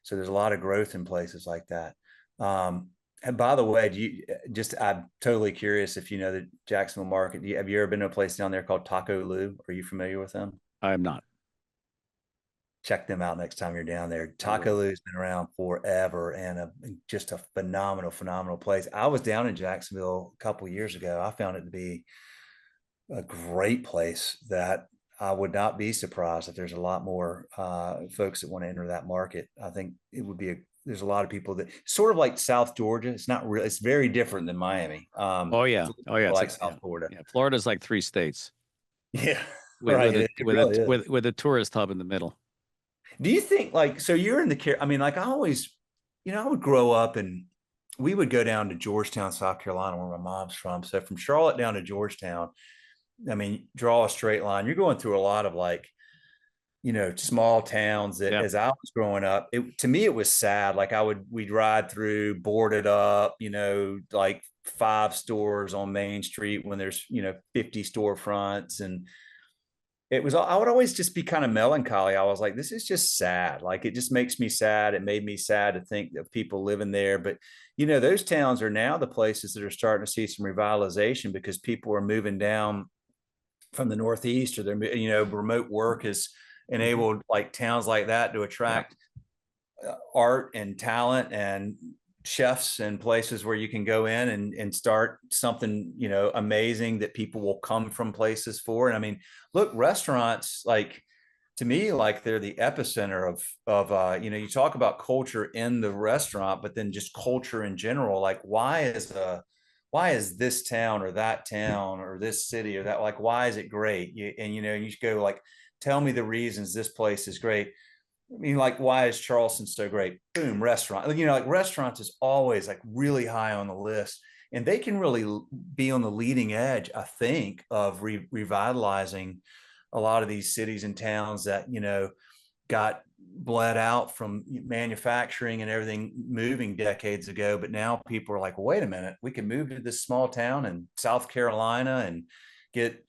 so there's a lot of growth in places like that. And by the way, I'm totally curious if you know the Jacksonville market. Have you ever been to a place down there called Taco Lou? Are you familiar with them? I am not. Check them out next time you're down there. I Taco will. Lou's been around forever and just a phenomenal place. I was down in Jacksonville a couple years ago. I found it to be a great place that I would not be surprised if there's a lot more folks that want to enter that market. I think it would be there's a lot of people that sort of like South Georgia. It's not real. It's very different than Miami. Oh It's yeah. a little Oh yeah. It's like like, South yeah. Florida. Yeah. Florida's like three states Yeah, with right. with a It with a really is. with a tourist hub in the middle. Do you think like so you're in the care? I mean, like I always, I would grow up and we would go down to Georgetown, South Carolina, where my mom's from. So from Charlotte down to Georgetown, I mean, draw a straight line. You're going through a lot of like, small towns that Yeah. as I was growing up, to me it was sad. Like we'd ride through boarded up, like 5 stores on Main Street when there's, 50 storefronts. And I would always just be kind of melancholy. I was like, this is just sad. Like it just makes me sad. It made me sad to think of people living there. But, those towns are now the places that are starting to see some revitalization because people are moving down from the Northeast or they're, remote work has Hmm. enabled like towns like that to Yeah. attract art and talent and chefs and places where you can go in and start something amazing that people will come from places for. And I mean, look, restaurants, like, to me, like they're the epicenter of you talk about culture in the restaurant, but then just culture in general. Like why is this town or that town or this city or that, like, why is it great? You go like, tell me the reasons this place is great. I mean, like, why is Charleston so great? Boom, restaurant. Like restaurants is always like really high on the list, and they can really be on the leading edge, I think, of revitalizing a lot of these cities and towns that got bled out from manufacturing and everything moving decades ago. But now people are like, well, wait a minute, we can move to this small town in South Carolina and get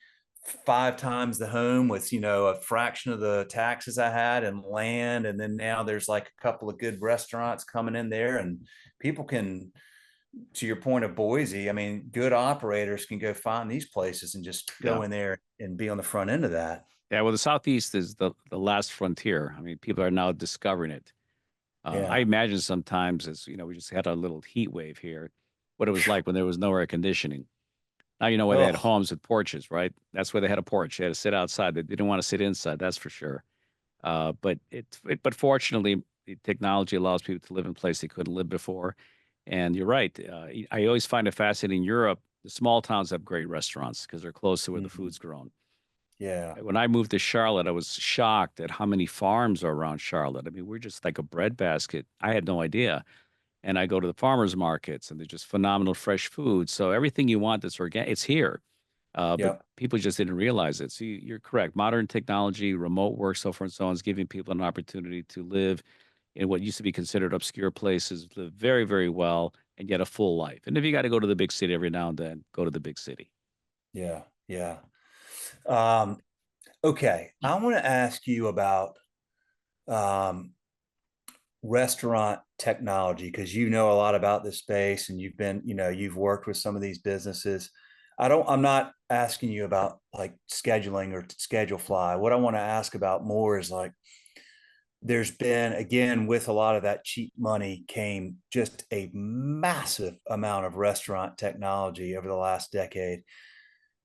5 times the home with a fraction of the taxes I had and land. And then now there's like a couple of good restaurants coming in there, and people can, to your point of Boise, I mean, good operators can go find these places and just Yeah. go in there and be on the front end of that. Yeah. Well, the Southeast is the last frontier. I mean, people are now discovering it. I Yeah. imagine sometimes, as we just had a little heat wave here, what it was like when there was no air conditioning. Now you know where they had Oh, homes with porches, right? That's where they had a porch. They had to sit outside. They didn't want to sit inside. That's for sure. But fortunately, the technology allows people to live in a place they couldn't live before. And you're right. I always find it fascinating. In Europe, the small towns have great restaurants because they're close to where the mhm. food's grown. Yeah. When I moved to Charlotte, I was shocked at how many farms are around Charlotte. I mean, we're just like a breadbasket. I had no idea. And I go to the farmers markets, and they're just phenomenal fresh food. So everything you want that's organic, it's here. But Yep. people just didn't realize it. So you're correct. Modern technology, remote work, so forth and so on, is giving people an opportunity to live in what used to be considered obscure places, live very, very well, and get a full life. And if you got to go to the big city every now and then, go to the big city. Yeah. Yeah. Um, okay. I want to ask you about um, restaurant technology because you know a lot about this space and you've worked with some of these businesses. I'm not asking you about like scheduling or schedule fly. What I want to ask about more is like, there's been, again, with a lot of that cheap money came just a massive amount of restaurant technology over the last decade.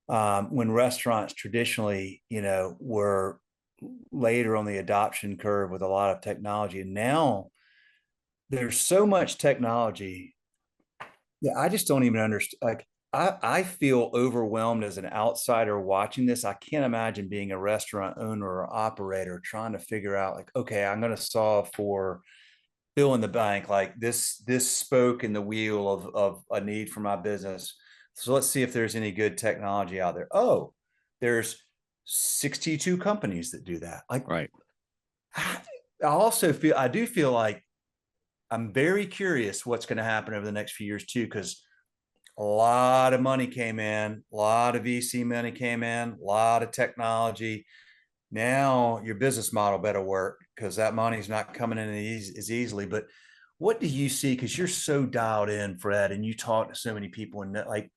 when restaurants traditionally, were later on the adoption curve with a lot of technology. And now there's so much technology that I just don't even understand. Like, I feel overwhelmed as an outsider watching this. I can't imagine being a restaurant owner or operator trying to figure out, like, okay, I'm going to solve for fill in the bank, like this spoke in the wheel of a need for my business. So let's see if there's any good technology out there. Oh, there's 62 companies that do that. Like, Right. I do feel like I'm very curious what's going to happen over the next few years too, because a lot of money came in, a lot of VC money came in, a lot of technology. Now your business model better work because that money's not coming in as easily. But what do you see? Because you're so dialed in, Fred, and you talk to so many people, and like,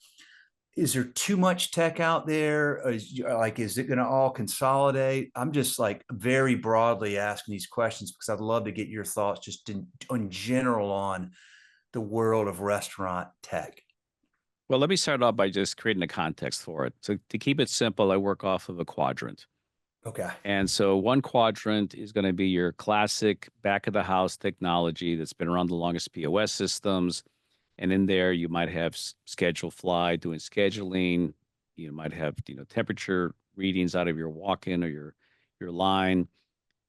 is there too much tech out there? Is it going to all consolidate? I'm just like very broadly asking these questions because I'd love to get your thoughts just in general on the world of restaurant tech. Well, let me start off by just creating a context for it. So to keep it simple, I work off of a quadrant. Okay. And so one quadrant is going to be your classic back of the house technology that's been around the longest, POS systems. And in there, you might have schedule fly doing scheduling. You might have, temperature readings out of your walk-in or your line.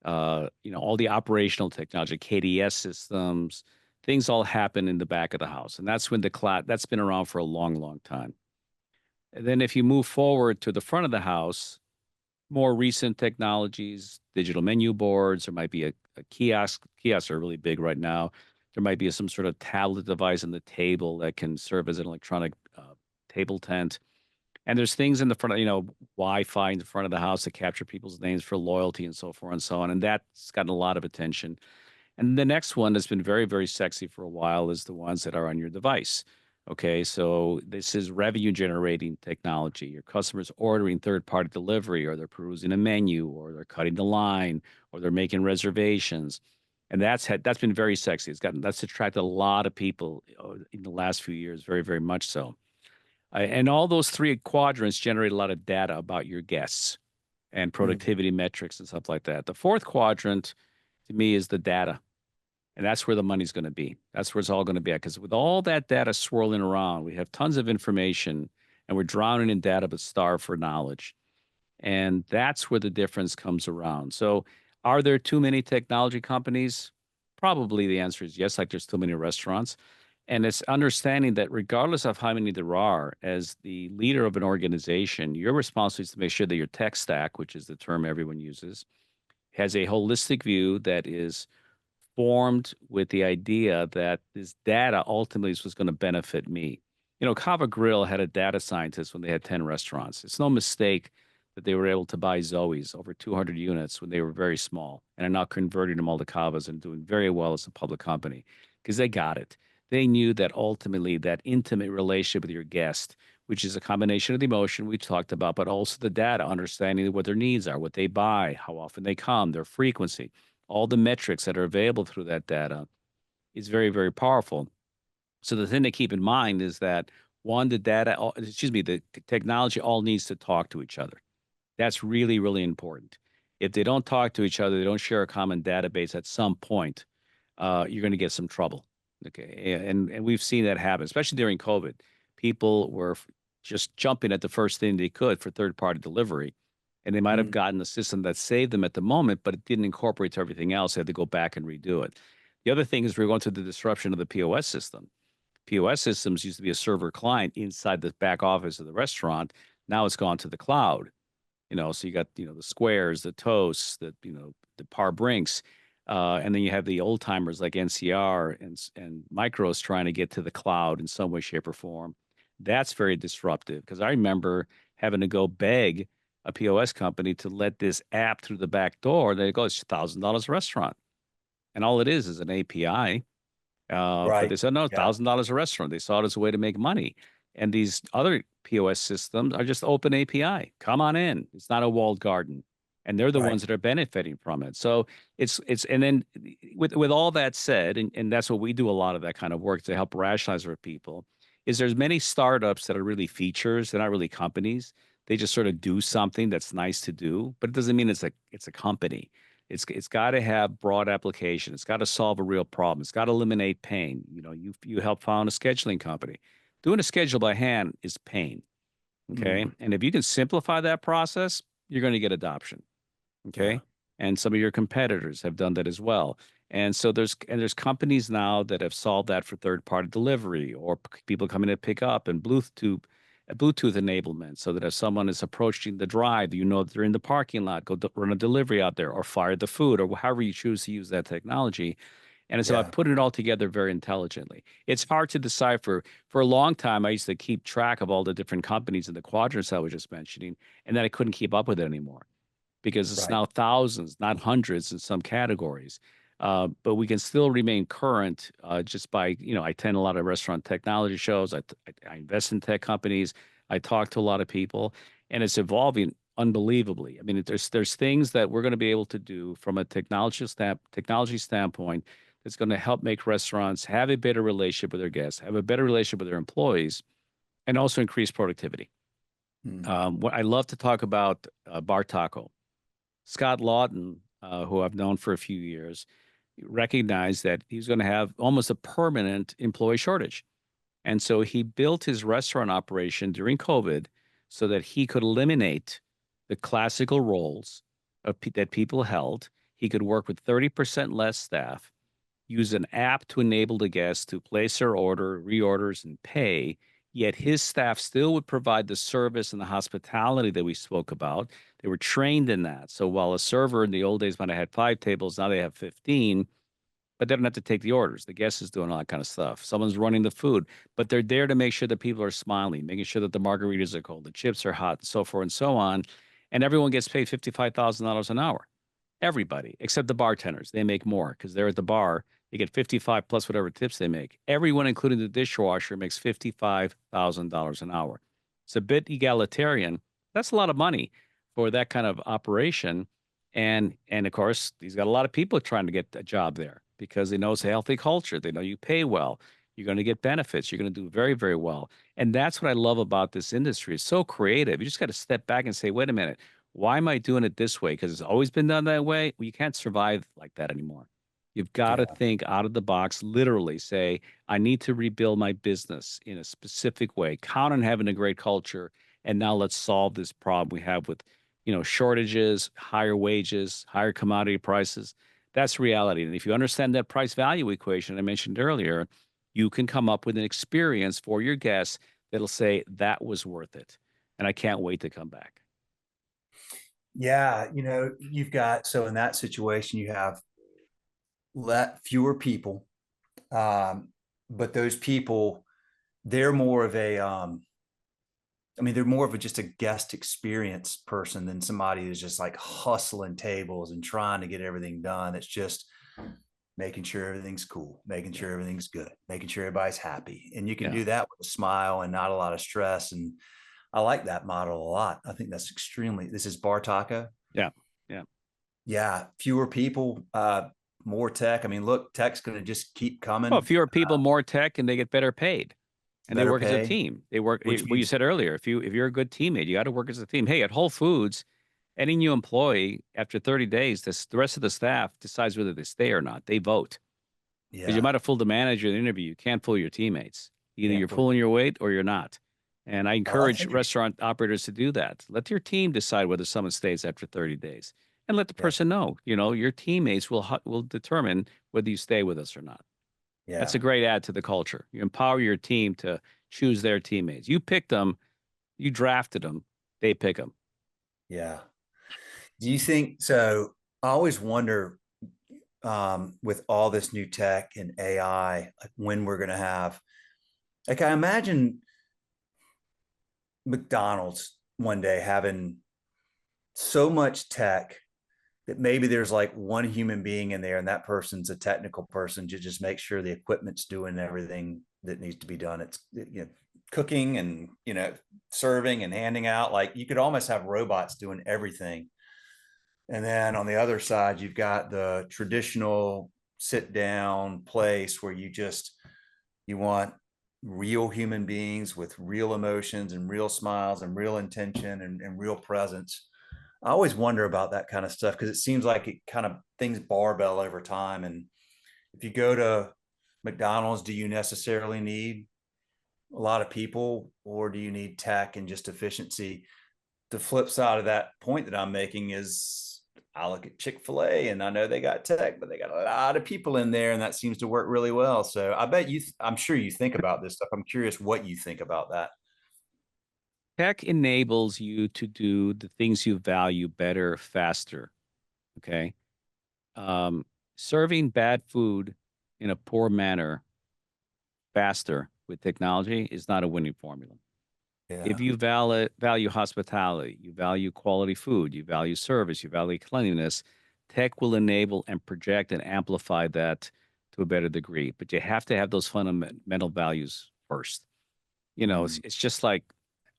All the operational technology, KDS systems, things all happen in the back of the house. And that's when that's been around for a long, long time. And then if you move forward to the front of the house, more recent technologies, digital menu boards, there might be a kiosk. Kiosks are really big right now. There might be some sort of tablet device on the table that can serve as an electronic table tent. And there's things in the front of, Wi-Fi in the front of the house that capture people's names for loyalty and so forth and so on. And that's gotten a lot of attention. And the next one that's been very, very sexy for a while is the ones that are on your device. Okay, so this is revenue generating technology. Your customers ordering third party delivery, or they're perusing a menu, or they're cutting the line, or they're making reservations. And that's been very sexy. That's attracted a lot of people in the last few years, very, very much so. And all those three quadrants generate a lot of data about your guests and Mm-hmm. productivity metrics and stuff like that. The fourth quadrant to me is the data. And that's where the money's going to be. That's where it's all going to be at. Because with all that data swirling around, we have tons of information and we're drowning in data but starved for knowledge. And that's where the difference comes around. So, are there too many technology companies? Probably the answer is yes, like there's too many restaurants. And it's understanding that regardless of how many there are, as the leader of an organization, your responsibility is to make sure that your tech stack, which is the term everyone uses, has a holistic view that is formed with the idea that this data ultimately is what's going to benefit me. Cava Grill had a data scientist when they had 10 restaurants. It's no mistake that they were able to buy Zoe's over 200 units when they were very small and are now converting them all to Cavas and doing very well as a public company because they got it. They knew that ultimately that intimate relationship with your guest, which is a combination of the emotion we talked about, but also the data, understanding what their needs are, what they buy, how often they come, their frequency, all the metrics that are available through that data is very, very powerful. So the thing to keep in mind is that one, the technology all needs to talk to each other. That's really, really important. If they don't talk to each other, they don't share a common database at some point, you're going to get some trouble. Okay. And we've seen that happen, especially during COVID. People were just jumping at the first thing they could for third party delivery. And they might have Mm-hmm. gotten a system that saved them at the moment, but it didn't incorporate to everything else. They had to go back and redo it. The other thing is we're going through the disruption of the POS system. POS systems used to be a server client inside the back office of the restaurant. Now it's gone to the cloud. So you got, the Squares, the Toasts, the Par Brinks. And then you have the old timers like NCR and Micros trying to get to the cloud in some way, shape, or form. That's very disruptive because I remember having to go beg a POS company to let this app through the back door. They go, it's $1,000 a restaurant. And all it is an API. But they Right. said, no, Yeah. $1,000 a restaurant. They saw it as a way to make money. And these other POS systems are just open API. Come on in. It's not a walled garden. And they're the Right. ones that are benefiting from it. So and then with all that said, and that's what we do a lot of that kind of work to help rationalize for people, is there's many startups that are really features, they're not really companies. They just sort of do something that's nice to do, but it doesn't mean it's a company. It's got to have broad application. It's got to solve a real problem. It's got to eliminate pain. You help found a scheduling company. Doing a schedule by hand is pain. Okay. Mm, And if you can simplify that process, you're going to get adoption. yeah. Okay. And some of your competitors have done that as well. And so there's companies now that have solved that for third party delivery or people coming to pick up and Bluetooth enablement so that if someone is approaching the drive, you know that they're in the parking lot, run a delivery out there or fire the food or however you choose to use that technology. And it's about Yeah. putting it all together very intelligently. It's hard to decipher. For a long time, I used to keep track of all the different companies in the quadrants I was just mentioning, and then I couldn't keep up with it anymore because it's Right. now thousands, not hundreds in some categories. But we can still remain current just by, I attend a lot of restaurant technology shows. I invest in tech companies. I talk to a lot of people, and it's evolving unbelievably. I mean, there's things that we're going to be able to do from a technology standpoint that's going to help make restaurants have a better relationship with their guests, have a better relationship with their employees, and also increase productivity. Mm, What I love to talk about Bar Taco. Scott Lawton, who I've known for a few years, recognized that he was going to have almost a permanent employee shortage. And so he built his restaurant operation during COVID so that he could eliminate the classical roles that people held. He could work with 30% less staff, use an app to enable the guests to place their order, reorders, and pay. Yet his staff still would provide the service and the hospitality that we spoke about. They were trained in that. So while a server in the old days might have had 5 tables, now they have 15, but they don't have to take the orders. The guest is doing all that kind of stuff. Someone's running the food, but they're there to make sure that people are smiling, making sure that the margaritas are cold, the chips are hot, and so forth and so on. And everyone gets paid $55,000 an hour. Everybody, except the bartenders. They make more because they're at the bar. They get 55 plus whatever tips they make. Everyone, including the dishwasher, makes $55,000 an hour. It's a bit egalitarian. That's a lot of money for that kind of operation. And of course, he's got a lot of people trying to get a job there because they know it's a healthy culture. They know you pay well. You're going to get benefits. You're going to do very, very well. And that's what I love about this industry. It's so creative. You just got to step back and say, wait a minute, why am I doing it this way? Because it's always been done that way. Well, you can't survive like that anymore. You've got to yeah. think out of the box, literally say, I need to rebuild my business in a specific way, count on having a great culture. And now let's solve this problem we have with, shortages, higher wages, higher commodity prices. That's reality. And if you understand that price value equation I mentioned earlier, you can come up with an experience for your guests that'll say, that was worth it. And I can't wait to come back. Yeah. You've got, so in that situation, you have let fewer people, um, but those people, they're more of a, they're more of just a guest experience person than somebody who's just like hustling tables and trying to get everything done. It's just making sure everything's cool, making Yeah. sure everything's good, making sure everybody's happy. And you can Yeah. do that with a smile and not a lot of stress. And I like that model a lot. I think that's this is Bar Taco. Yeah. Yeah. Yeah. Fewer people, more tech. I mean, look, tech's going to just keep Well, coming, fewer people, more tech, and they get better paid. And they better work as a pay, team. They work, which what you means, said earlier, if you're a good teammate, you got to work as a team. Hey, at Whole Foods, any new employee after 30 days, the rest of the staff decides whether they stay or not. They vote because you yeah, might have fooled the manager in the interview. You can't fool your teammates. Either can't you're fully. pulling your weight or you're not. And I Oh, that's encourage interesting. restaurant operators to do that. Let your team decide whether someone stays after 30 days, and let the Yeah. person know. Your teammates will determine whether you stay with us or not. That's a Yeah. great add to the culture. You empower your team to choose their teammates. You picked them, you drafted them, they pick them. Yeah. Do you think so? I always wonder, with all this new tech and AI, like when we're going to have, like, I imagine McDonald's one day having so much tech that maybe there's like one human being in there and that person's a technical person to just make sure the equipment's doing everything that needs to be done. It's, cooking and, serving and handing out. Like you could almost have robots doing everything. And then on the other side, you've got the traditional sit down place where you want real human beings with real emotions and real smiles and real intention and real presence. I always wonder about that kind of stuff because it seems like it kind of things barbell over time. And if you go to McDonald's, do you necessarily need a lot of people or do you need tech and just efficiency? The flip side of that point that I'm making is I look at Chick-fil-A and I know they got tech, but they got a lot of people in there and that seems to work really well. So I bet I'm sure you think about this stuff. I'm curious what you think about that. Tech enables you to do the things you value better, faster. Okay. Um, Serving bad food in a poor manner faster with technology is not a winning formula. If Yeah. you value hospitality, you value quality food, you value service, you value cleanliness, tech will enable and project and amplify that to a better degree. But you have to have those fundamental values first. Mm, It's just like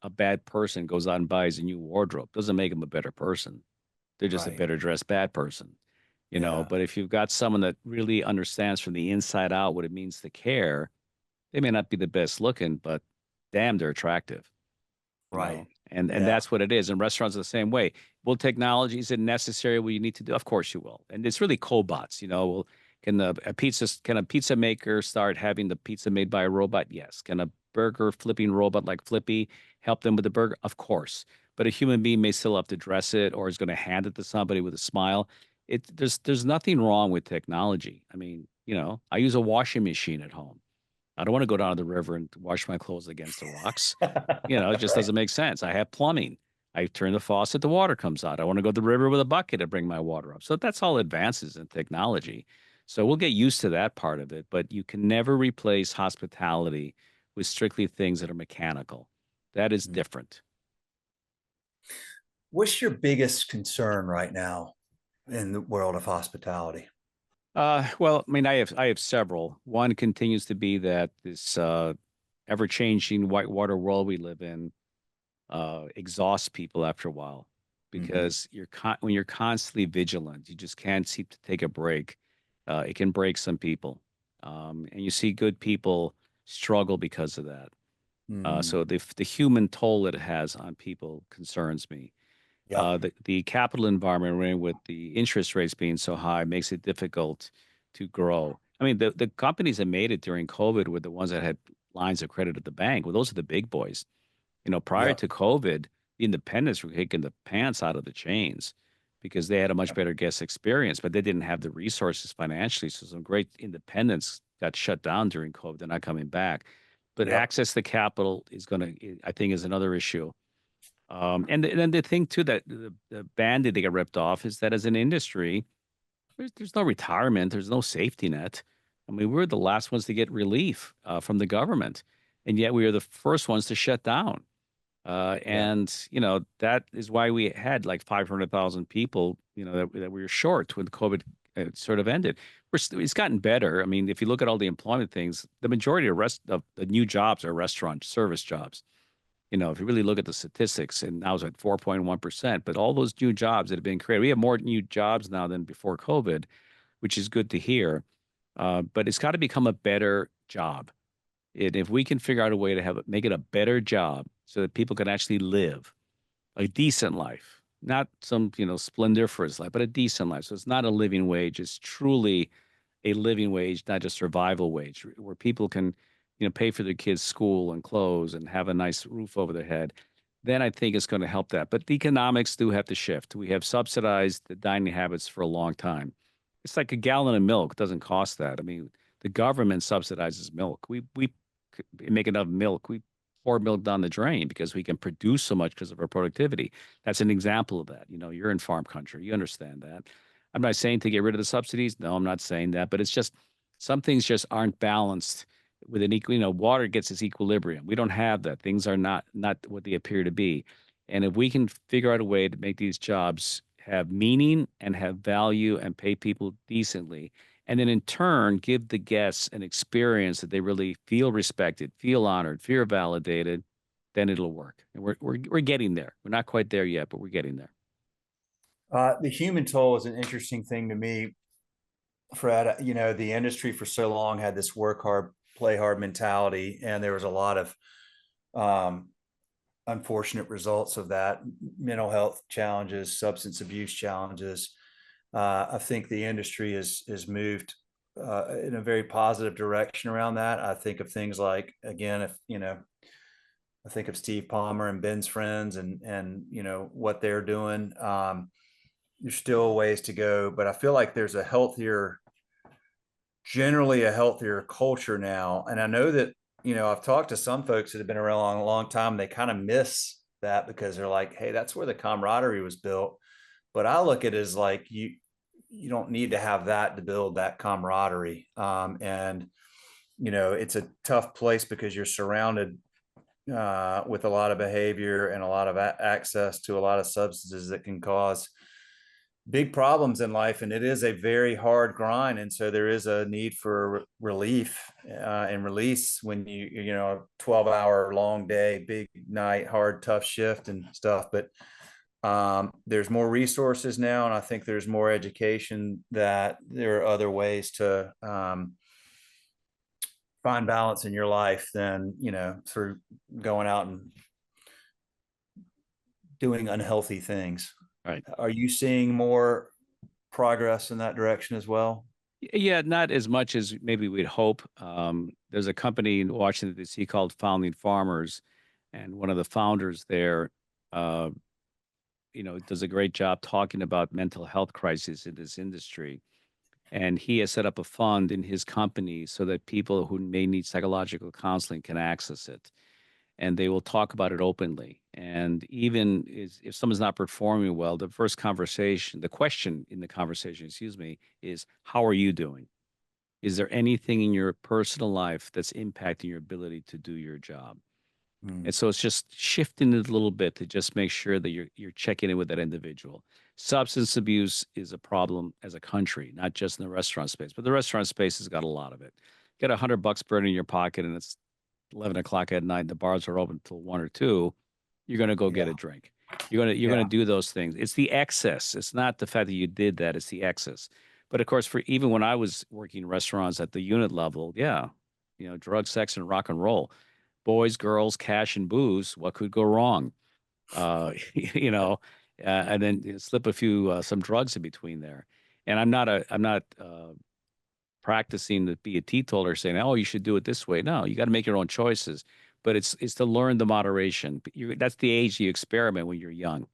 a bad person goes out and buys a new wardrobe. Doesn't make them a better person. They're just a right. better dressed bad person. Yeah. But if you've got someone that really understands from the inside out what it means to care, they may not be the best looking, but damn, they're attractive, Right. and Yeah. that's what it is. And restaurants are the same way. Will technology, is it necessary? Will you need to do? Of course you will. And it's really cobots, Will can a pizza maker start having the pizza made by a robot? Yes. Can a burger flipping robot like Flippy help them with the burger? Of course. But a human being may still have to dress it or is going to hand it to somebody with a smile. There's nothing wrong with technology. I mean, I use a washing machine at home. I don't want to go down to the river and wash my clothes against the rocks. It just Right. doesn't make sense. I have plumbing. I turn the faucet, the water comes out. I want to go to the river with a bucket to bring my water up. So that's all advances in technology. So we'll get used to that part of it, but you can never replace hospitality with strictly things that are mechanical. That is Mm. different. What's your biggest concern right now in the world of hospitality? Well, I mean, I have several. One continues to be that this ever-changing whitewater world we live in exhausts people after a while Hmm. because when you're constantly vigilant, you just can't seem to take a break. It can break some people, and you see good people struggle because of that. Mm. So the human toll it has on people concerns me. Yep. The capital environment we're in with the interest rates being so high makes it difficult to grow. I mean, the companies that made it during COVID were the ones that had lines of credit at the bank. Well, those are the big boys. Prior Yep. to COVID, the independents were kicking the pants out of the chains because they had a much Yep. better guest experience, but they didn't have the resources financially. So some great independents got shut down during COVID. They're not coming back. But Yep. access to capital I think, is another issue. And then the thing too that the bandit they get ripped off is that as an industry, there's no retirement, there's no safety net. I mean, we're the last ones to get relief from the government, and yet we are the first ones to shut down. Yeah. And that is why we had like 500,000 people, that we were short when COVID sort of ended. It's gotten better. I mean, if you look at all the employment things, the majority of the new jobs are restaurant service jobs. If you really look at the statistics, and now it's at 4.1%, but all those new jobs that have been created, we have more new jobs now than before COVID, which is good to hear. But it's got to become a better job. And if we can figure out a way to make it a better job so that people can actually live a decent life, not some, splendiferous life, but a decent life. So it's not a living wage. It's truly a living wage, not just survival wage, where people can, pay for their kids' school and clothes and have a nice roof over their head. Then I think it's going to help that. But the economics do have to shift. We have subsidized the dining habits for a long time. It's like a gallon of milk doesn't cost that. I mean, the government subsidizes milk. We make enough milk. We pour milk down the drain because we can produce so much because of our productivity. That's an example of that. You're in farm country. You understand that. I'm not saying to get rid of the subsidies. No, I'm not saying that. But it's just some things just aren't balanced with an equal. Water gets its equilibrium. We don't have that. Things are not what they appear to be. And if we can figure out a way to make these jobs have meaning and have value and pay people decently, and then in turn give the guests an experience that they really feel respected, feel honored, feel validated, then it'll work. And we're getting there. We're not quite there yet, but we're getting there. The human toll is an interesting thing to me, Fred. The industry for so long had this work hard, play hard mentality, and there was a lot of um, unfortunate results of that: mental health challenges, substance abuse challenges. I think the industry is moved in a very positive direction around that. I think of things like, again, if you know, I think of Steve Palmer and Ben's friends, and you know what they're doing. There's still ways to go, but I feel like there's a healthier, generally a healthier culture now. And I know that, you know, I've talked to some folks that have been around a long time. They kind of miss that because they're like, hey, that's where the camaraderie was built. But I look at it as like you don't need to have that to build that camaraderie. And you know, it's a tough place because you're surrounded with a lot of behavior and a lot of access to a lot of substances that can cause big problems in life, and it is a very hard grind. And so there is a need for relief and release when you know, 12-hour long day, big night, hard, tough shift and stuff. But there's more resources now, and I think there's more education that there are other ways to find balance in your life than, you know, through going out and doing unhealthy things. Right. Are you seeing more progress in that direction as well? Yeah, not as much as maybe we'd hope. There's a company in Washington, D.C. called Founding Farmers, and one of the founders there, uh, does a great job talking about mental health crisis in this industry. And he has set up a fund in his company so that people who may need psychological counseling can access it. And they will talk about it openly. And even if someone's not performing well, the first conversation, the question in the conversation, excuse me, is how are you doing? Is there anything in your personal life that's impacting your ability to do your job? Mm. And so it's just shifting it a little bit to just make sure that you're checking in with that individual. Substance abuse is a problem as a country, not just in the restaurant space, but the restaurant space has got a lot of it. Get $100 burning in your pocket and it's 11 o'clock at night and the bars are open until 1 or 2, you're going to go get Yeah. a drink. You're going to Yeah. do those things. It's the excess. It's not the fact that you did that. It's the excess. But of course, for even when I was working restaurants at the unit level, yeah, drugs, sex, and rock and roll, boys, girls, cash, and booze. What could go wrong? You know, and then slip a few some drugs in between there. And I'm not practicing to be a teetotaler saying, oh, you should do it this way. No, you got to make your own choices. But it's to learn the moderation. That's the age you experiment when you're young.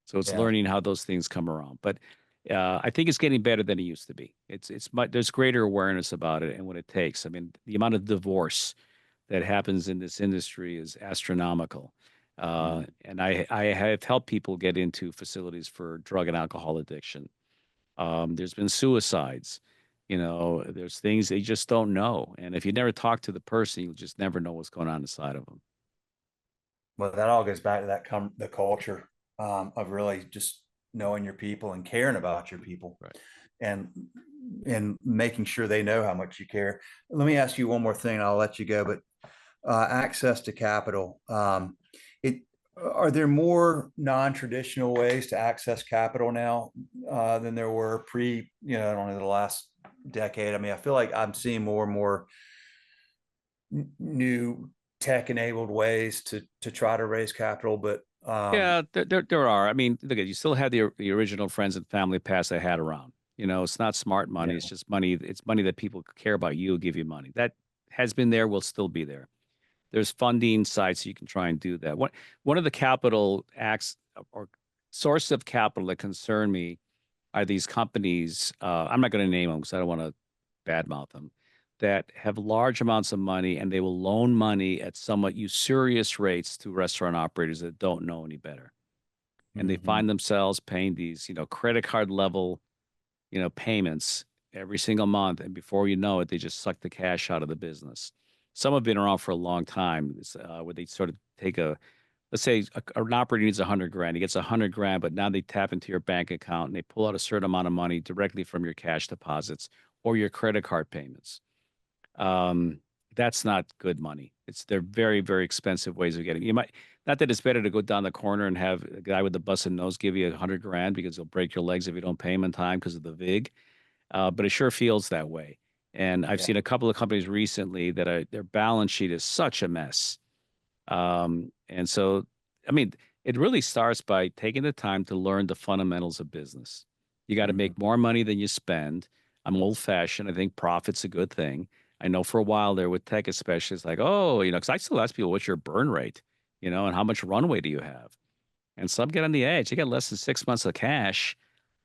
So it's Yeah. learning how those things come around. But I think it's getting better than it used to be. There's greater awareness about it and what it takes. I mean, the amount of divorce that happens in this industry is astronomical. Mm. And I have helped people get into facilities for drug and alcohol addiction. There's been suicides. There's things they just don't know. And if you never talk to the person, you'll just never know what's going on inside of them. Well, that all goes back to the culture of really just knowing your people and caring about your people, Right. and making sure they know how much you care. Let me ask you one more thing, and I'll let you go. But access to capital. It Are there more non-traditional ways to access capital now than there were pre, you know, I don't know, the last decade? I mean, I feel like I'm seeing more and more new tech-enabled ways to try to raise capital, but Yeah, there are. I mean, look at you still have the original friends and family pass I had around. It's not smart money. yeah. It's just money. It's money that people care about you, give you money. That has been there, will still be there. There's funding sites you can try and do that. One of the capital acts or sources of capital that concern me are these companies. I'm not going to name them because I don't want to badmouth them. That have large amounts of money and they will loan money at somewhat usurious rates to restaurant operators that don't know any better, and they Mm-hmm. find themselves paying these, credit card level, payments every single month. And before you know it, they just suck the cash out of the business. Some have been around for a long time, where they sort of take let's say an operator needs 100 grand. He gets 100 grand, but now they tap into your bank account and they pull out a certain amount of money directly from your cash deposits or your credit card payments. Um, that's not good money. They're very, very expensive ways of getting. You might not that it's better to go down the corner and have a guy with a busted nose give you 100 grand because he'll break your legs if you don't pay him in time because of the VIG. But it sure feels that way. And I've Yeah. seen a couple of companies recently that their balance sheet is such a mess. And so, I mean, it really starts by taking the time to learn the fundamentals of business. You got to Mhm. make more money than you spend. I'm old fashioned. I think profit's a good thing. I know for a while there with tech, especially, it's like, oh, because I still ask people, what's your burn rate? And how much runway do you have? And some get on the edge. They got less than 6 months of cash.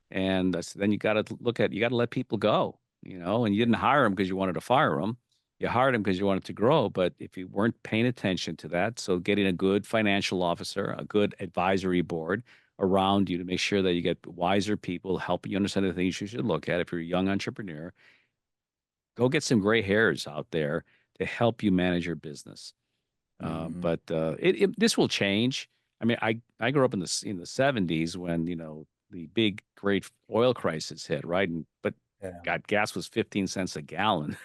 And then you got to you got to let people go, and you didn't hire them because you wanted to fire them. You hired them because you wanted to grow. But if you weren't paying attention to that, so getting a good financial officer, a good advisory board around you to make sure that you get wiser people helping you understand the things you should look at. If you're a young entrepreneur, go get some gray hairs out there to help you manage your business. Mhm. But this will change. I mean, I grew up in the 70s when the big great oil crisis hit, right? But Yeah. God, gas was 15 cents a gallon,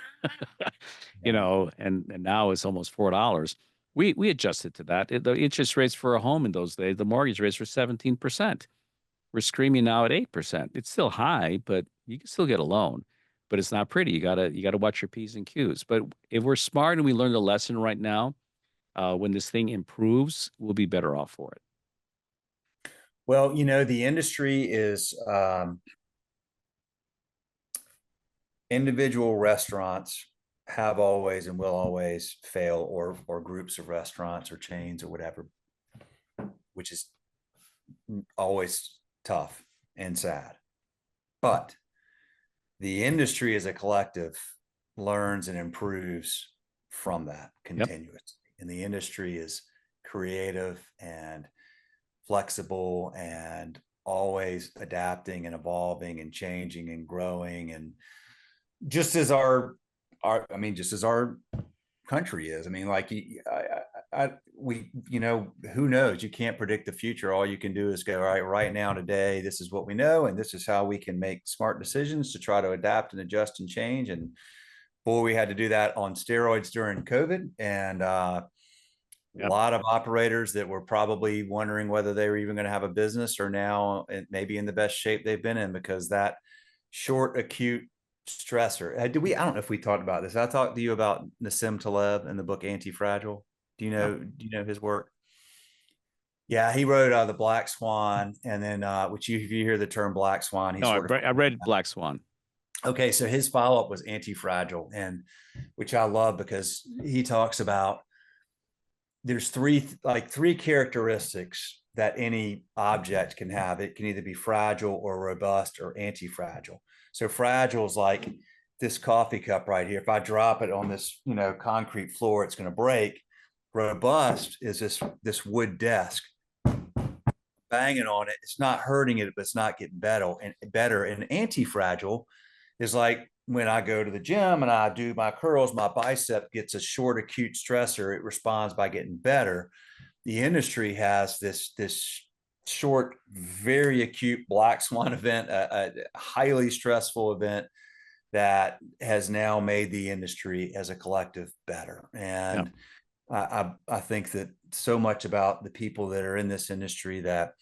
Yeah. and now it's almost $4. We adjusted to that. The interest rates for a home in those days, the mortgage rates were 17%. We're screaming now at 8%. It's still high, but you can still get a loan. But it's not pretty. You gotta watch your P's and Q's. But if we're smart and we learn the lesson right now, when this thing improves, we'll be better off for it. Well, the industry is individual restaurants have always and will always fail, or groups of restaurants or chains or whatever, which is always tough and sad. But the industry as a collective learns and improves from that Yep. continuously. And the industry is creative and flexible and always adapting and evolving and changing and growing. And just as just as our country is. I mean, like, who knows? You can't predict the future. All you can do is go, all right now, today, this is what we know, and this is how we can make smart decisions to try to adapt and adjust and change. And boy, we had to do that on steroids during COVID. And a Yep. lot of operators that were probably wondering whether they were even going to have a business are now maybe in the best shape they've been in, because that short acute stressor. I don't know if we talked about this. I talked to you about Nassim Taleb in the book Anti-Fragile. Yep. Do you know his work? Yeah, he wrote The Black Swan, and then if you hear the term Black Swan, he No, sort of I read Black Swan. okay. So his follow up was Anti-Fragile, and which I love because he talks about there's three characteristics that any object can have. It can either be fragile or robust or anti-fragile. So fragile is like this coffee cup right here. If I drop it on this, concrete floor, it's going to break. Robust is this wood desk. Banging on it, it's not hurting it, but it's not getting better. And anti-fragile is like when I go to the gym and I do my curls, my bicep gets a short acute stressor. It responds by getting better. The industry has this short, very acute black swan event, a highly stressful event that has now made the industry as a collective better. Yep. And I think that so much about the people that are in this industry that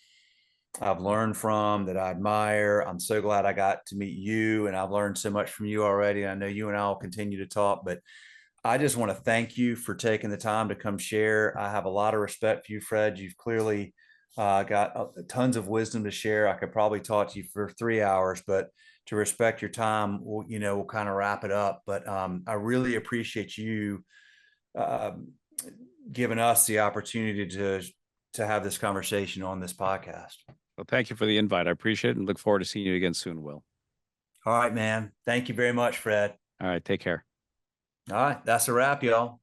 I've learned from, that I admire. I'm so glad I got to meet you, and I've learned so much from you already. I know you and I will continue to talk, but I just want to thank you for taking the time to come share. I have a lot of respect for you, Fred. You've clearly got tons of wisdom to share. I could probably talk to you for 3 hours, but to respect your time, we'll kind of wrap it up. But I really appreciate you um, giving us the opportunity to have this conversation on this podcast. Well, thank you for the invite. I appreciate it and look forward to seeing you again soon, Will. All right, man. Thank you very much, Fred. All right. Take care. All right, that's a wrap, y'all.